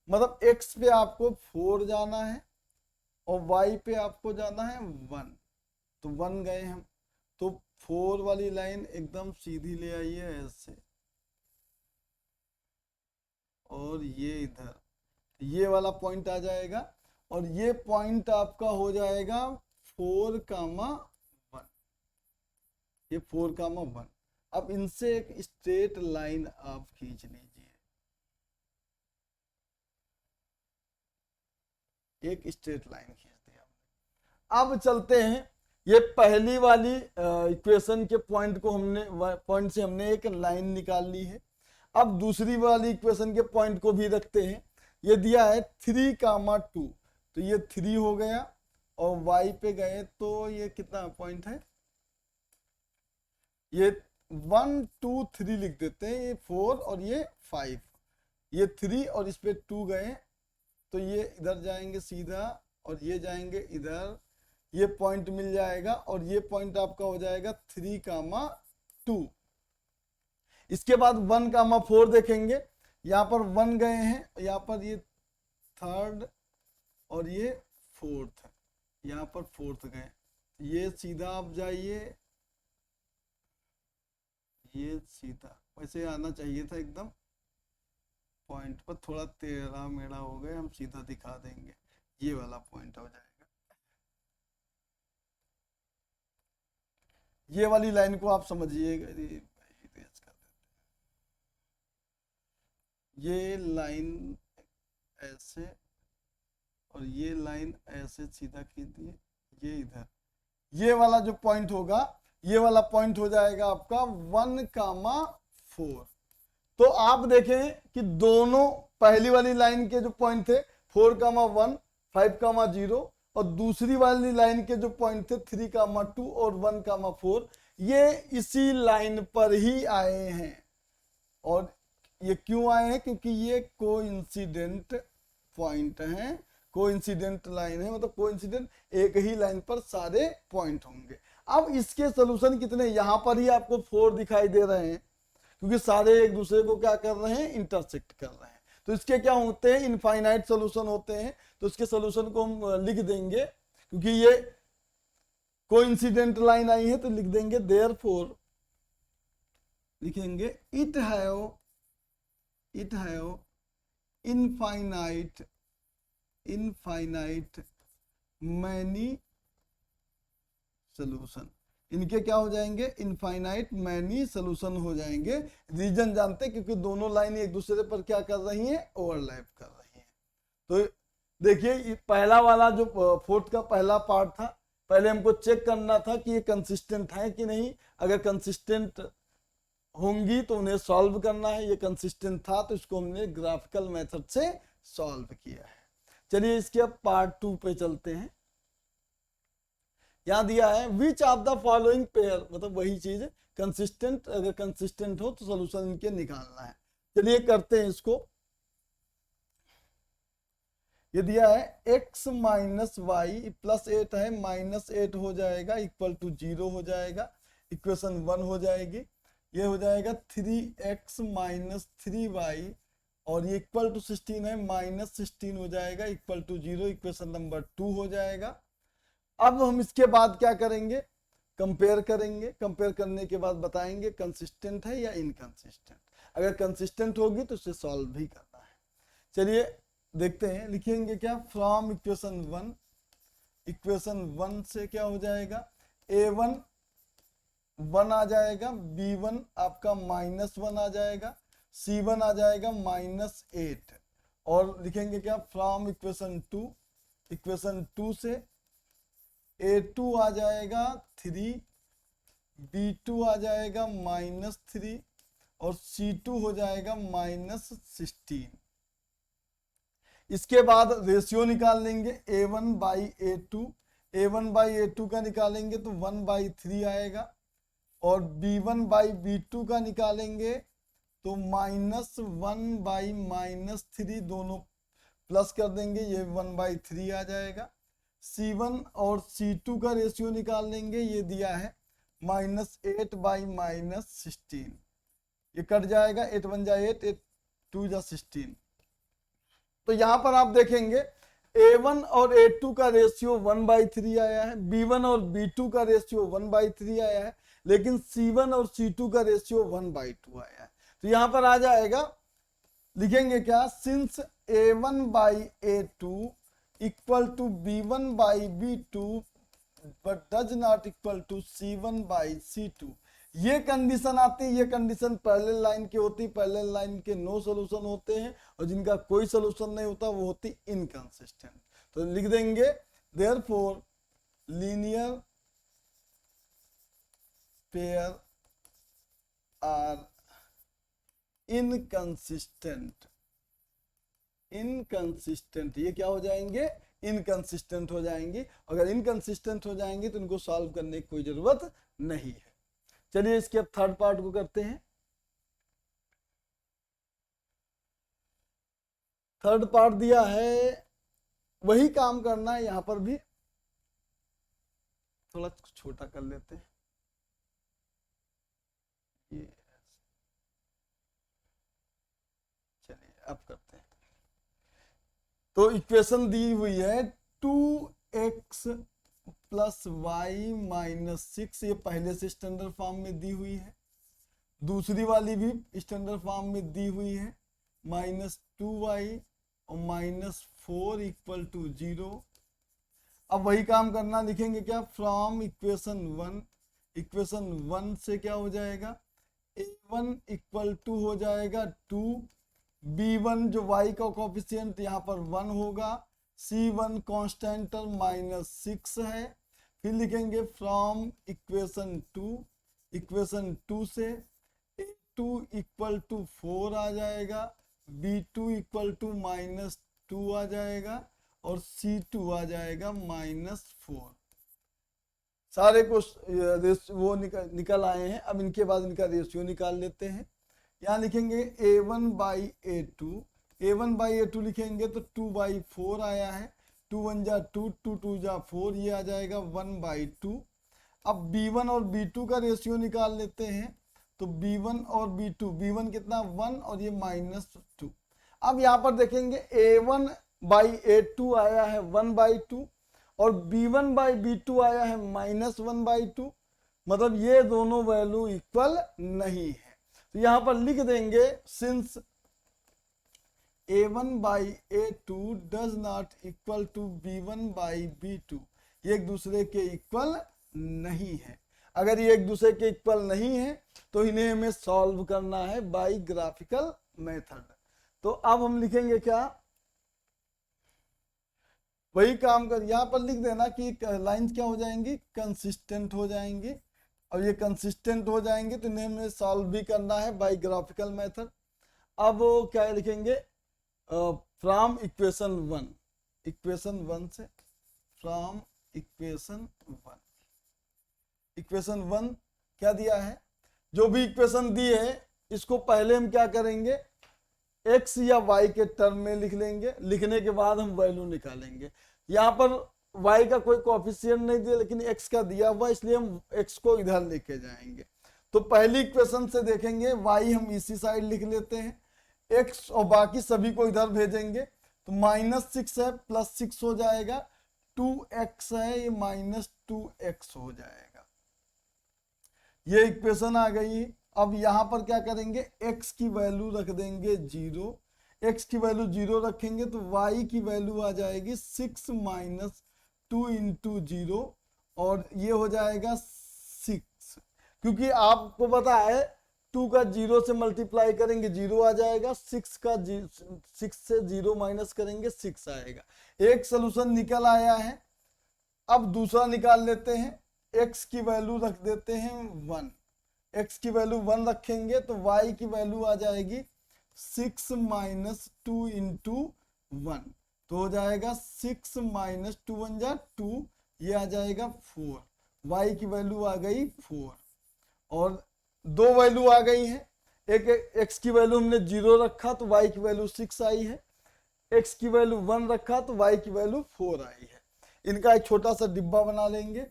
मतलब x पे आपको 4 जाना है और y पे आपको जाना है 1, तो 1 गए हम, तो 4 वाली लाइन एकदम सीधी ले आइए ऐसे, और ये इधर ये वाला पॉइंट आ जाएगा और ये पॉइंट आपका हो जाएगा 4, 1, ये 4, 1। अब इनसे एक स्ट्रेट लाइन आप खींच लीजिए, एक स्ट्रेट लाइन खींच दिया। अब चलते हैं, ये पहली वाली इक्वेशन के पॉइंट को पॉइंट से हमने एक लाइन निकाल ली है। अब दूसरी वाली इक्वेशन के पॉइंट को भी रखते हैं। ये दिया है 3, 2, तो ये 3 हो गया और y पे गए तो ये कितना पॉइंट है, ये 1 2 3 लिख देते हैं, ये 4 और ये 5, ये 3 और इस पे 2 गए तो ये इधर जाएंगे सीधा और ये जाएंगे इधर, ये पॉइंट मिल जाएगा और ये पॉइंट आपका हो जाएगा 3, 2। इसके बाद 1, 4 देखेंगे, यहाँ पर 1 गए हैं, यहाँ पर ये 3rd और ये 4th, यहाँ पर 4th गए, ये सीधा आप जाइए, ये सीधा वैसे आना चाहिए था एकदम पॉइंट पर, थोड़ा टेढ़ा मेढ़ा हो गया, हम सीधा दिखा देंगे, ये वाला पॉइंट हो जाएगा। ये वाली लाइन को आप समझिएगा, ये लाइन ऐसे और ये लाइन ऐसे सीधा खींच दिए, ये इधर, ये वाला जो पॉइंट होगा, ये वाला पॉइंट हो जाएगा आपका 1, 4। तो आप देखें कि दोनों पहली वाली लाइन के जो पॉइंट थे 4, 1, 5, 0 और दूसरी वाली लाइन के जो पॉइंट थे 3, 2 और 1, 4, ये इसी लाइन पर ही आए हैं। और ये क्यों आए हैं, क्योंकि ये कोइंसिडेंट पॉइंट हैं, कोइंसिडेंट लाइन है, मतलब कोइंसिडेंट एक ही लाइन पर सारे पॉइंट होंगे। अब इसके सोल्यूशन कितने, यहां पर ही आपको 4 दिखाई दे रहे हैं क्योंकि सारे एक दूसरे को क्या कर रहे हैं, इंटरसेक्ट कर रहे हैं। तो इसके क्या होते हैं, इनफाइनाइट सोल्यूशन होते हैं। तो इसके सोल्यूशन को हम लिख देंगे, क्योंकि ये कोइंसिडेंट लाइन आई है तो लिख देंगे देयरफॉर, लिखेंगे it have infinite many solution, इनके क्या हो जाएंगे, इनफाइनाइट मैनी सोल्यूशन हो जाएंगे। रीजन जानते हैं क्योंकि दोनों लाइन एक दूसरे पर क्या कर रही हैं, ओवरलैप कर रही हैं। तो देखिए पहला वाला जो फोर्थ का पहला पार्ट था, पहले हमको चेक करना था कि ये कंसिस्टेंट है कि नहीं, अगर कंसिस्टेंट होंगी तो उन्हें सॉल्व करना है। ये कंसिस्टेंट था तो इसको हमने ग्राफिकल मेथड से सॉल्व किया है। चलिए इसके अब पार्ट 2 पे चलते हैं। यहां दिया है which of the following pair, मतलब वही चीज कंसिस्टेंट, अगर कंसिस्टेंट हो तो सोल्यूशन इनके निकालना है। चलिए करते हैं इसको। ये दिया है x माइनस वाई प्लस 8 है, माइनस 8 हो जाएगा इक्वल टू 0 हो जाएगा, इक्वेशन 1 हो जाएगी। ये हो जाएगा 3x माइनस 3y और ये इक्वल टू 16 है, माइनस 16 हो जाएगा इक्वल टू 0, इक्वेशन नंबर 2 हो जाएगा। अब हम इसके बाद क्या करेंगे, कंपेयर करेंगे। कंपेयर करने के बाद बताएंगे कंसिस्टेंट है या इनकंसिस्टेंट। अगर कंसिस्टेंट होगी तो उसे सॉल्व भी करना है। चलिए देखते हैं, लिखेंगे क्या, फ्रॉम इक्वेशन 1, इक्वेशन 1 से क्या हो जाएगा, a1 1 आ जाएगा, b1 आपका -1 आ जाएगा, c1 आ जाएगा -8 और लिखेंगे क्या, फ्रॉम इक्वेशन 2, इक्वेशन 2 से a2 आ जाएगा 3, b2 आ जाएगा -3 और c2 हो जाएगा -16। इसके बाद रेशियो निकाल लेंगे a1 by a2, a1 by a2 का निकालेंगे तो 1/3 आएगा और b1 बाई b2 का निकालेंगे तो -1 बाई -3, दोनों प्लस कर देंगे, ये 1/3 आ जाएगा। c1 और c2 का रेशियो निकाल लेंगे, ये दिया है -8 बाई -16, ये कट जाएगा, 8 1 जा 8, 8 2 जा 16। तो यहां पर आप देखेंगे a1 और a2 का रेशियो 1/3 आया है, b1 और b2 का रेशियो 1/3 आया है, लेकिन c1 और c2 का रेशियो 1/2 आया है। तो यहां पर आ जाएगा, लिखेंगे क्या, since a1 by a2 equal to b1 by b2 but does not equal to c1 by c2। ये कंडीशन आती है, ये कंडीशन पैरेलल लाइन की होती, पैरेलल लाइन के नो सॉल्यूशन होते हैं और जिनका कोई सॉल्यूशन नहीं होता वो होती इनकंसिस्टेंट। तो लिख देंगे therefore linear pair are inconsistent, inconsistent, ये क्या हो जाएंगे, इनकंसिस्टेंट हो जाएंगे। अगर इनकंसिस्टेंट हो जाएंगे तो इनको सॉल्व करने की कोई जरूरत नहीं है। चलिए इसके अब थर्ड पार्ट को करते हैं। थर्ड पार्ट दिया है, वही काम करना है, यहां पर भी थोड़ा छोटा कर लेते हैं ये। चलिए अब करते हैं। तो इक्वेशन दी हुई है 2x प्लस वाई -6, ये पहले से स्टैंडर्ड फॉर्म में दी हुई है। दूसरी वाली भी स्टैंडर्ड फॉर्म में दी हुई है, -2y और -4 इक्वल टू 0। अब वही काम करना, लिखेंगे क्या, फ्रॉम इक्वेशन 1, इक्वेशन 1 से क्या हो जाएगा, a1 इक्वल टू हो जाएगा 2, b1 जो y का कोफिशिएंट यहाँ पर 1 होगा, c1 कांस्टेंट -6 है। फिर लिखेंगे फ्रॉम इक्वेशन 2, इक्वेशन 2 से a2 इक्वल टू 4 आ जाएगा, b2 इक्वल टू -2 आ जाएगा और c2 आ जाएगा -4। सारे को वो निकल आए हैं। अब इनके बाद इनका रेशियो निकाल लेते हैं। यहाँ लिखेंगे a1 by a2, a1 by a2 लिखेंगे तो 2/4 आया है, 2 1 जा 2, 2 2 जा 4, ये आ जाएगा 1/2। अब b1 और b2 का रेशियो निकाल लेते हैं, तो b1 और b2, b1 कितना 1 और ये -2। अब यहाँ पर देखेंगे a1 बाई a2 आया है 1/2 और b1 बाई b2 आया है -1/2, मतलब ये दोनों वैल्यू इक्वल नहीं है। तो यहाँ पर लिख देंगे since a1 by a2 does not equal to b1 by b2, ये एक दूसरे के इक्वल नहीं है। अगर ये एक दूसरे के इक्वल नहीं है तो इन्हें हमें सॉल्व करना है बाय ग्राफिकल मेथड। तो अब हम लिखेंगे क्या, वही काम कर, यहां पर लिख देना कि लाइंस क्या हो जाएंगी, कंसिस्टेंट हो जाएंगी। और ये कंसिस्टेंट हो जाएंगे तो इन्हें हमें सॉल्व भी करना है बाय ग्राफिकल मेथड। अब क्या लिखेंगे, फ्रॉम इक्वेशन 1, इक्वेशन 1 से, फ्रॉम इक्वेशन 1, इक्वेशन 1 क्या दिया है, जो भी इक्वेशन दी है इसको पहले हम क्या करेंगे, x या y के टर्म में लिख लेंगे, लिखने के बाद हम वैल्यू निकालेंगे। यहाँ पर y का कोई कोएफिशिएंट नहीं दिया लेकिन x का दिया हुआ, इसलिए हम x को इधर लेके जाएंगे। तो पहली इक्वेशन से देखेंगे y हम इसी साइड लिख लेते हैं, x और बाकी सभी को इधर भेजेंगे। तो -6 है +6 हो जाएगा, 2x है ये -2x हो जाएगा। ये इक्वेशन आ गई। अब यहां पर क्या करेंगे, x की वैल्यू रख देंगे 0, x की वैल्यू 0 रखेंगे तो y की वैल्यू आ जाएगी 6 - 2 × 0 और ये हो जाएगा 6। क्योंकि आपको पता है 2 का 0 से मल्टीप्लाई करेंगे 0 आ जाएगा, 6 से 0 माइनस करेंगे 6 आएगा। एक सोल्यूशन निकल आया है। अब दूसरा निकाल लेते हैं, x की वैल्यू रख देते हैं 1, x की वैल्यू 1 रखेंगे तो y की वैल्यू आ जाएगी 6 - 2 × 1, तो हो जाएगा 6 - 2 = 2, ये आ जाएगा 4, y की वैल्यू आ गई 4। और दो वैल्यू आ गई है, एक x की वैल्यू हमने 0 रखा तो y की वैल्यू 6 आई है, x की वैल्यू 1 रखा तो y की वैल्यू 4 आई है। इनका एक छोटा सा डिब्बा बना लेंगे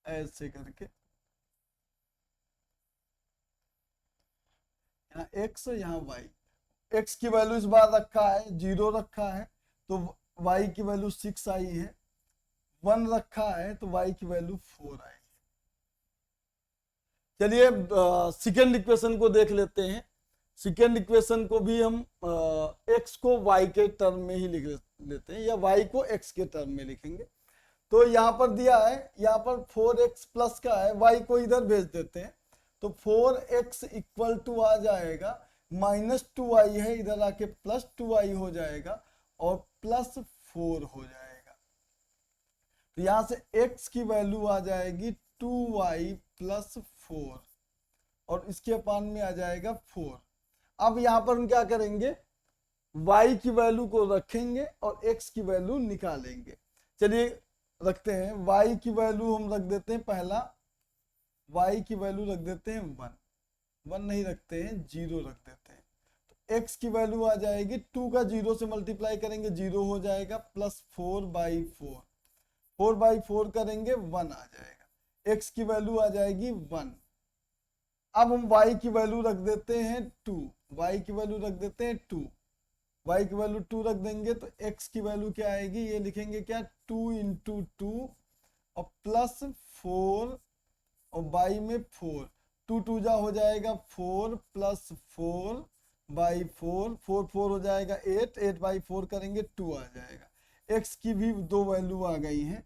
ऐसे करके, यहाँ x यहाँ y, x की वैल्यू इस बार रखा है 0 रखा है तो y की वैल्यू 6 आई है, 1 रखा है तो y की वैल्यू 4 आई है। चलिए सेकेंड इक्वेशन को देख लेते हैं। सेकेंड इक्वेशन को भी हम x को y के टर्म में ही लिख लेते हैं या y को x के टर्म में लिखेंगे। तो यहाँ पर दिया है, यहाँ पर 4x प्लस का है, y को इधर भेज देते हैं तो 4x = आ जाएगा -2y है, इधर आके +2y हो जाएगा और +4 हो जाएगा। तो यहाँ से x की वैल्यू आ जाएगी 2y + 4 और इसके पान में आ जाएगा 4। अब यहाँ पर हम क्या करेंगे, y की वैल्यू को रखेंगे और x की वैल्यू निकालेंगे। चलिए रखते हैं, y की वैल्यू हम रख देते हैं, पहला y की वैल्यू रख देते हैं 1 नहीं रखते हैं 0 रख देते हैं। तो x की वैल्यू आ जाएगी 2 का 0 से मल्टीप्लाई करेंगे 0 हो जाएगा +4/4, 4/4 करेंगे 1 आ जाएगा, x की वैल्यू आ जाएगी 1। अब हम y की वैल्यू रख देते हैं 2, y की वैल्यू रख देते हैं 2, y की वैल्यू 2 रख देंगे तो x की वैल्यू क्या आएगी, ये लिखेंगे क्या 2 × 2 और +4 और y में 4, 2 2 जा हो जाएगा 4 + 4/4, 4 4 हो जाएगा 8, 8/4 करेंगे 2 आ जाएगा। x की भी दो वैल्यू आ गई हैं।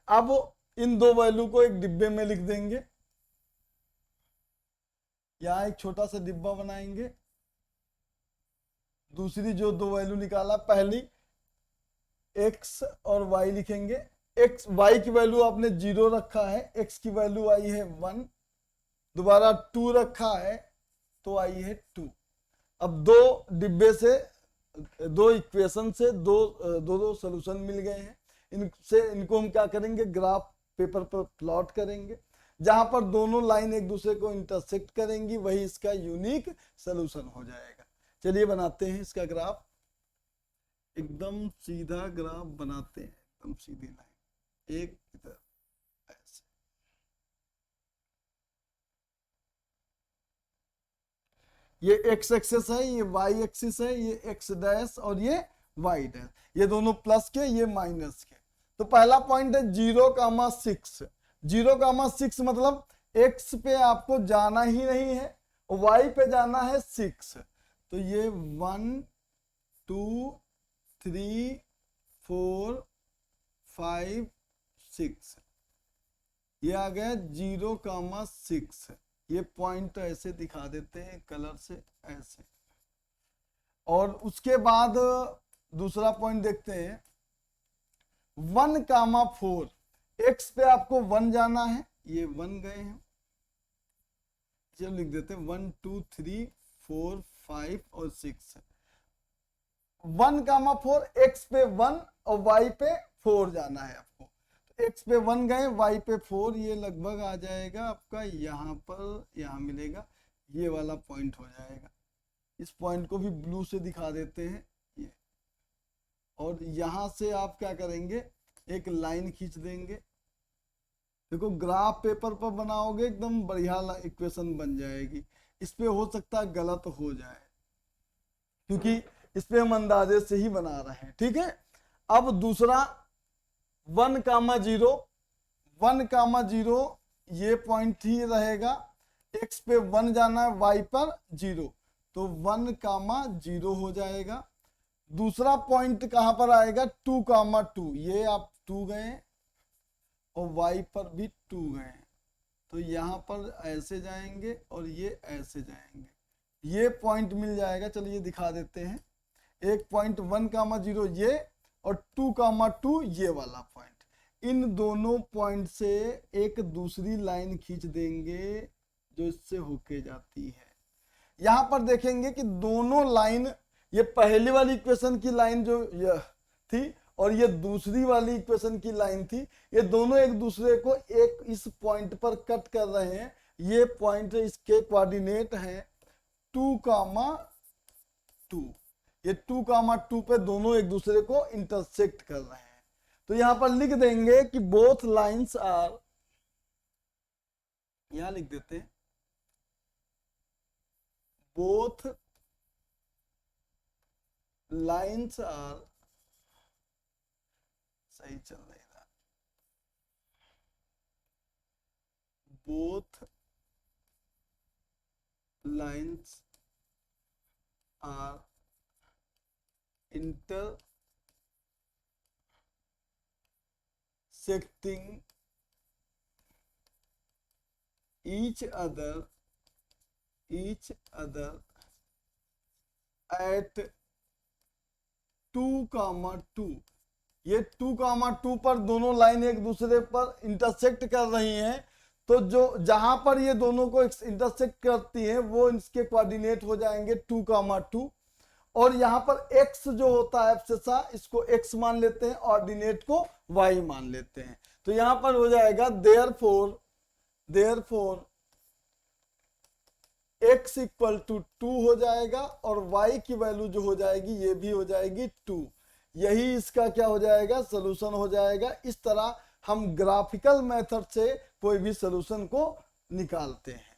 अब इन दो वैल्यू को एक डिब्बे में लिख देंगे, यहाँ एक छोटा सा डिब्बा बनाएंगे। दूसरी जो दो वैल्यू निकाला, पहली x और y लिखेंगे, y की वैल्यू आपने 0 रखा है, x की वैल्यू आई है 1, दोबारा 2 रखा है तो आई है 2। अब दो डिब्बे से, दो इक्वेशन से दो सॉल्यूशन मिल गए हैं। इनको हम क्या करेंगे, ग्राफ पेपर पर प्लॉट करेंगे, जहां पर दोनों लाइन एक दूसरे को इंटरसेक्ट करेंगी, वही इसका यूनिक सॉल्यूशन हो जाएगा। चलिए बनाते हैं इसका ग्राफ, एकदम सीधा ग्राफ बनाते हैं, एकदम सीधी लाइन एक इधर ऐसे। ये x एक्सिस है, ये y एक्सिस है, ये x डैश और ये y डैश, ये दोनों प्लस के ये माइनस के। तो पहला पॉइंट है 0,6, 0,6 मतलब x पे आपको जाना ही नहीं है और y पे जाना है 6। तो ये 1 2 3 4 5 6, ये आ गया 0,6। ये पॉइंट ऐसे दिखा देते हैं कलर से ऐसे। और उसके बाद दूसरा पॉइंट देखते हैं 1,4, x पे आपको 1 जाना है, ये 1 गए हैं, चलो लिख देते हैं 1 2 3 4 5 और 6। 1,4 x पे 1 और y पे 4 जाना है आपको। तो x पे 1 गए, y पे 4, ये लगभग आ जाएगा आपका यहाँ पर, यहाँ मिलेगा, ये वाला पॉइंट हो जाएगा। इस पॉइंट को भी ब्लू से दिखा देते हैं ये। और यहां से आप क्या करेंगे, एक लाइन खींच देंगे। देखो ग्राफ पेपर पर बनाओगे एकदम बढ़िया इक्वेशन बन जाएगी। इस पे हो सकता है गलत हो जाए, क्योंकि इस पे हम अंदाजे से ही बना रहे हैं, ठीक है। अब दूसरा 1,0, 1,0 ये पॉइंट ही रहेगा। x पे 1 जाना है, y पर 0, तो 1,0 हो जाएगा। दूसरा पॉइंट कहां पर आएगा, 2,2, ये आप 2 गए और y पर भी 2 गए, तो यहां पर ऐसे जाएंगे और ये ऐसे जाएंगे, ये पॉइंट मिल जाएगा। चलिए दिखा देते हैं। एक पॉइंट 1,0 ये और 2,2 ये वाला पॉइंट, इन दोनों पॉइंट से एक दूसरी लाइन खींच देंगे जो इससे होके जाती है। यहां पर देखेंगे कि दोनों लाइन, ये पहली वाली इक्वेशन की लाइन जो यह थी और ये दूसरी वाली इक्वेशन की लाइन थी, ये दोनों एक दूसरे को एक इस पॉइंट पर कट कर रहे हैं। ये पॉइंट इसके कोऑर्डिनेट हैं 2,2, ये 2,2 पे दोनों एक दूसरे को इंटरसेक्ट कर रहे हैं। तो यहां पर लिख देंगे कि बोथ लाइंस आर, यहां लिख देते हैं both lines are, सही चल नहीं रहा, both lines are intersecting each other at 2,2। ये 2,2 पर दोनों लाइन एक दूसरे पर इंटरसेक्ट कर रही हैं, तो जो जहां पर ये दोनों को इंटरसेक्ट करती हैं वो इसके कोऑर्डिनेट हो जाएंगे 2,2। और यहाँ पर x जो होता है एब्सेसा, इसको x मान लेते हैं, ऑर्डिनेट को y मान लेते हैं। तो यहाँ पर हो जाएगा देयरफॉर x इक्वल टू 2 हो जाएगा और y की वैल्यू जो हो जाएगी ये भी हो जाएगी 2। यही इसका क्या हो जाएगा, सोल्यूशन हो जाएगा। इस तरह हम ग्राफिकल मेथड से कोई भी सोल्यूशन को निकालते हैं।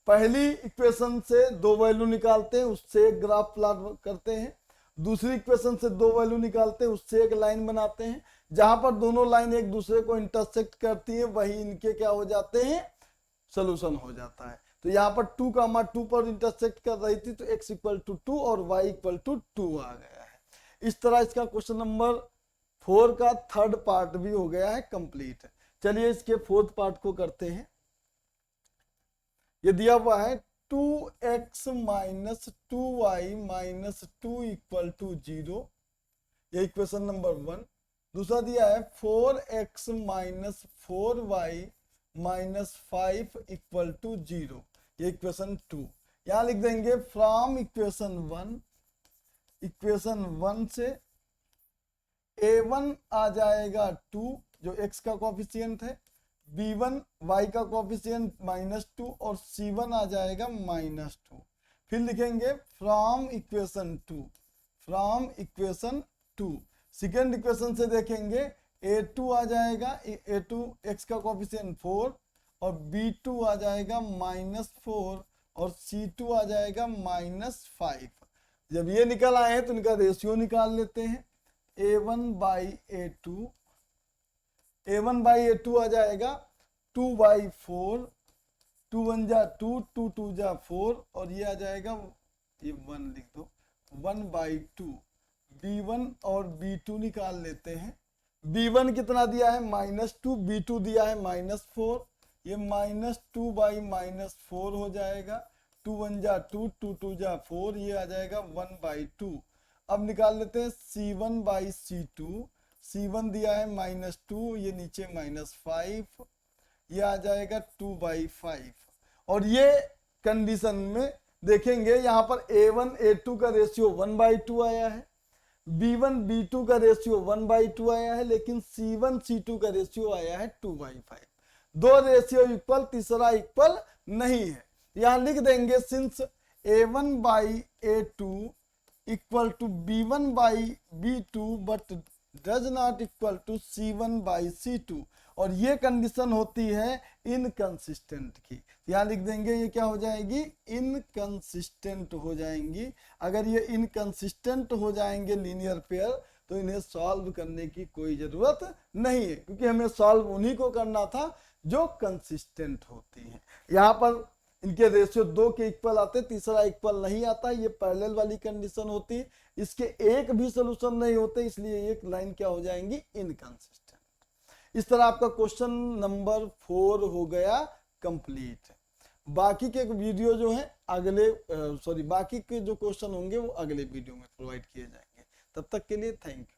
पहली इक्वेशन से 2 वैल्यू निकालते हैं, उससे एक ग्राफ प्लॉट करते हैं। दूसरी इक्वेशन से 2 वैल्यू निकालते हैं, उससे एक लाइन बनाते हैं। जहां पर दोनों लाइन एक दूसरे को इंटरसेक्ट करती है वही इनके क्या हो जाते हैं, सोल्यूशन हो जाता है। तो यहाँ पर 2,2 पर इंटरसेक्ट कर रही थी, तो x इक्वल टू 2 और y इक्वल टू 2 आ गया है। इस तरह इसका क्वेश्चन नंबर 4 का थर्ड पार्ट भी हो गया है कंप्लीट। चलिए इसके फोर्थ पार्ट को करते हैं। ये दिया हुआ है 2x minus 2y minus 2 equal to 0, ये इक्वेशन नंबर 1। दूसरा दिया है 4x minus 4y minus 5 equal to 0, ये इक्वेशन 2। यहां लिख देंगे फ्रॉम इक्वेशन 1 से a1 आ जाएगा 2 जो x का कोफिशिएंट है, b1 y का कोफिशिएंट -2 और c1 आ जाएगा -2। फिर लिखेंगे फ्रॉम इक्वेशन 2। सेकेंड इक्वेशन से देखेंगे a2 आ जाएगा, a2 x का कोफिशिएंट 4 और b2 आ जाएगा -4 और c2 आ जाएगा -5। जब ये निकल आए हैं तो इनका रेशियो निकाल लेते हैं। a1/a2 आ जाएगा 2/4, 2 1 जा 2, 2 2 जा 4 और ये आ जाएगा, ये 1 लिख दो, 1/2। b1 और b2 निकाल लेते हैं। b1 कितना दिया है -2, b2 दिया है -4, ये -2 बाई -4 हो जाएगा, 2 1 जा 2, 2 2 जा 4, ये आ जाएगा 1/2। अब निकाल लेते हैं c1 बाई c2, c1 दिया है -2, ये नीचे -5, ये आ जाएगा 2/5। और ये कंडीशन में देखेंगे यहाँ पर a1 a2 का रेशियो 1/2 आया है, b1 b2 का रेशियो 1/2 आया है, लेकिन c1 c2 का रेशियो आया है 2/5। दो रेशियो इक्वल, तीसरा इक्वल नहीं है। यहां लिख देंगे since a1 by a2 equal to b1 by b2 but does not equal to c1 by c2, और ये कंडीशन होती है इनकंसिस्टेंट की। यहाँ लिख देंगे ये क्या हो जाएगी, इनकंसिस्टेंट हो जाएंगी। अगर ये इनकंसिस्टेंट हो जाएंगे लीनियर पेयर तो इन्हें सॉल्व करने की कोई जरूरत नहीं है, क्योंकि हमें सॉल्व उन्हीं को करना था जो कंसिस्टेंट होती हैं। यहाँ पर इनके रेशियो 2 के इक्वल आते, तीसरा इक्वल नहीं आता, ये पैरेलल वाली कंडीशन होती। इसके एक भी सोल्यूशन नहीं होते, इसलिए एक लाइन क्या हो जाएंगी, इनकंसिस्टेंट। इस तरह आपका क्वेश्चन नंबर 4 हो गया कंप्लीट। बाकी के वीडियो जो है अगले बाकी के जो क्वेश्चन होंगे वो अगले वीडियो में प्रोवाइड किए जाएंगे। तब तक के लिए थैंक यू।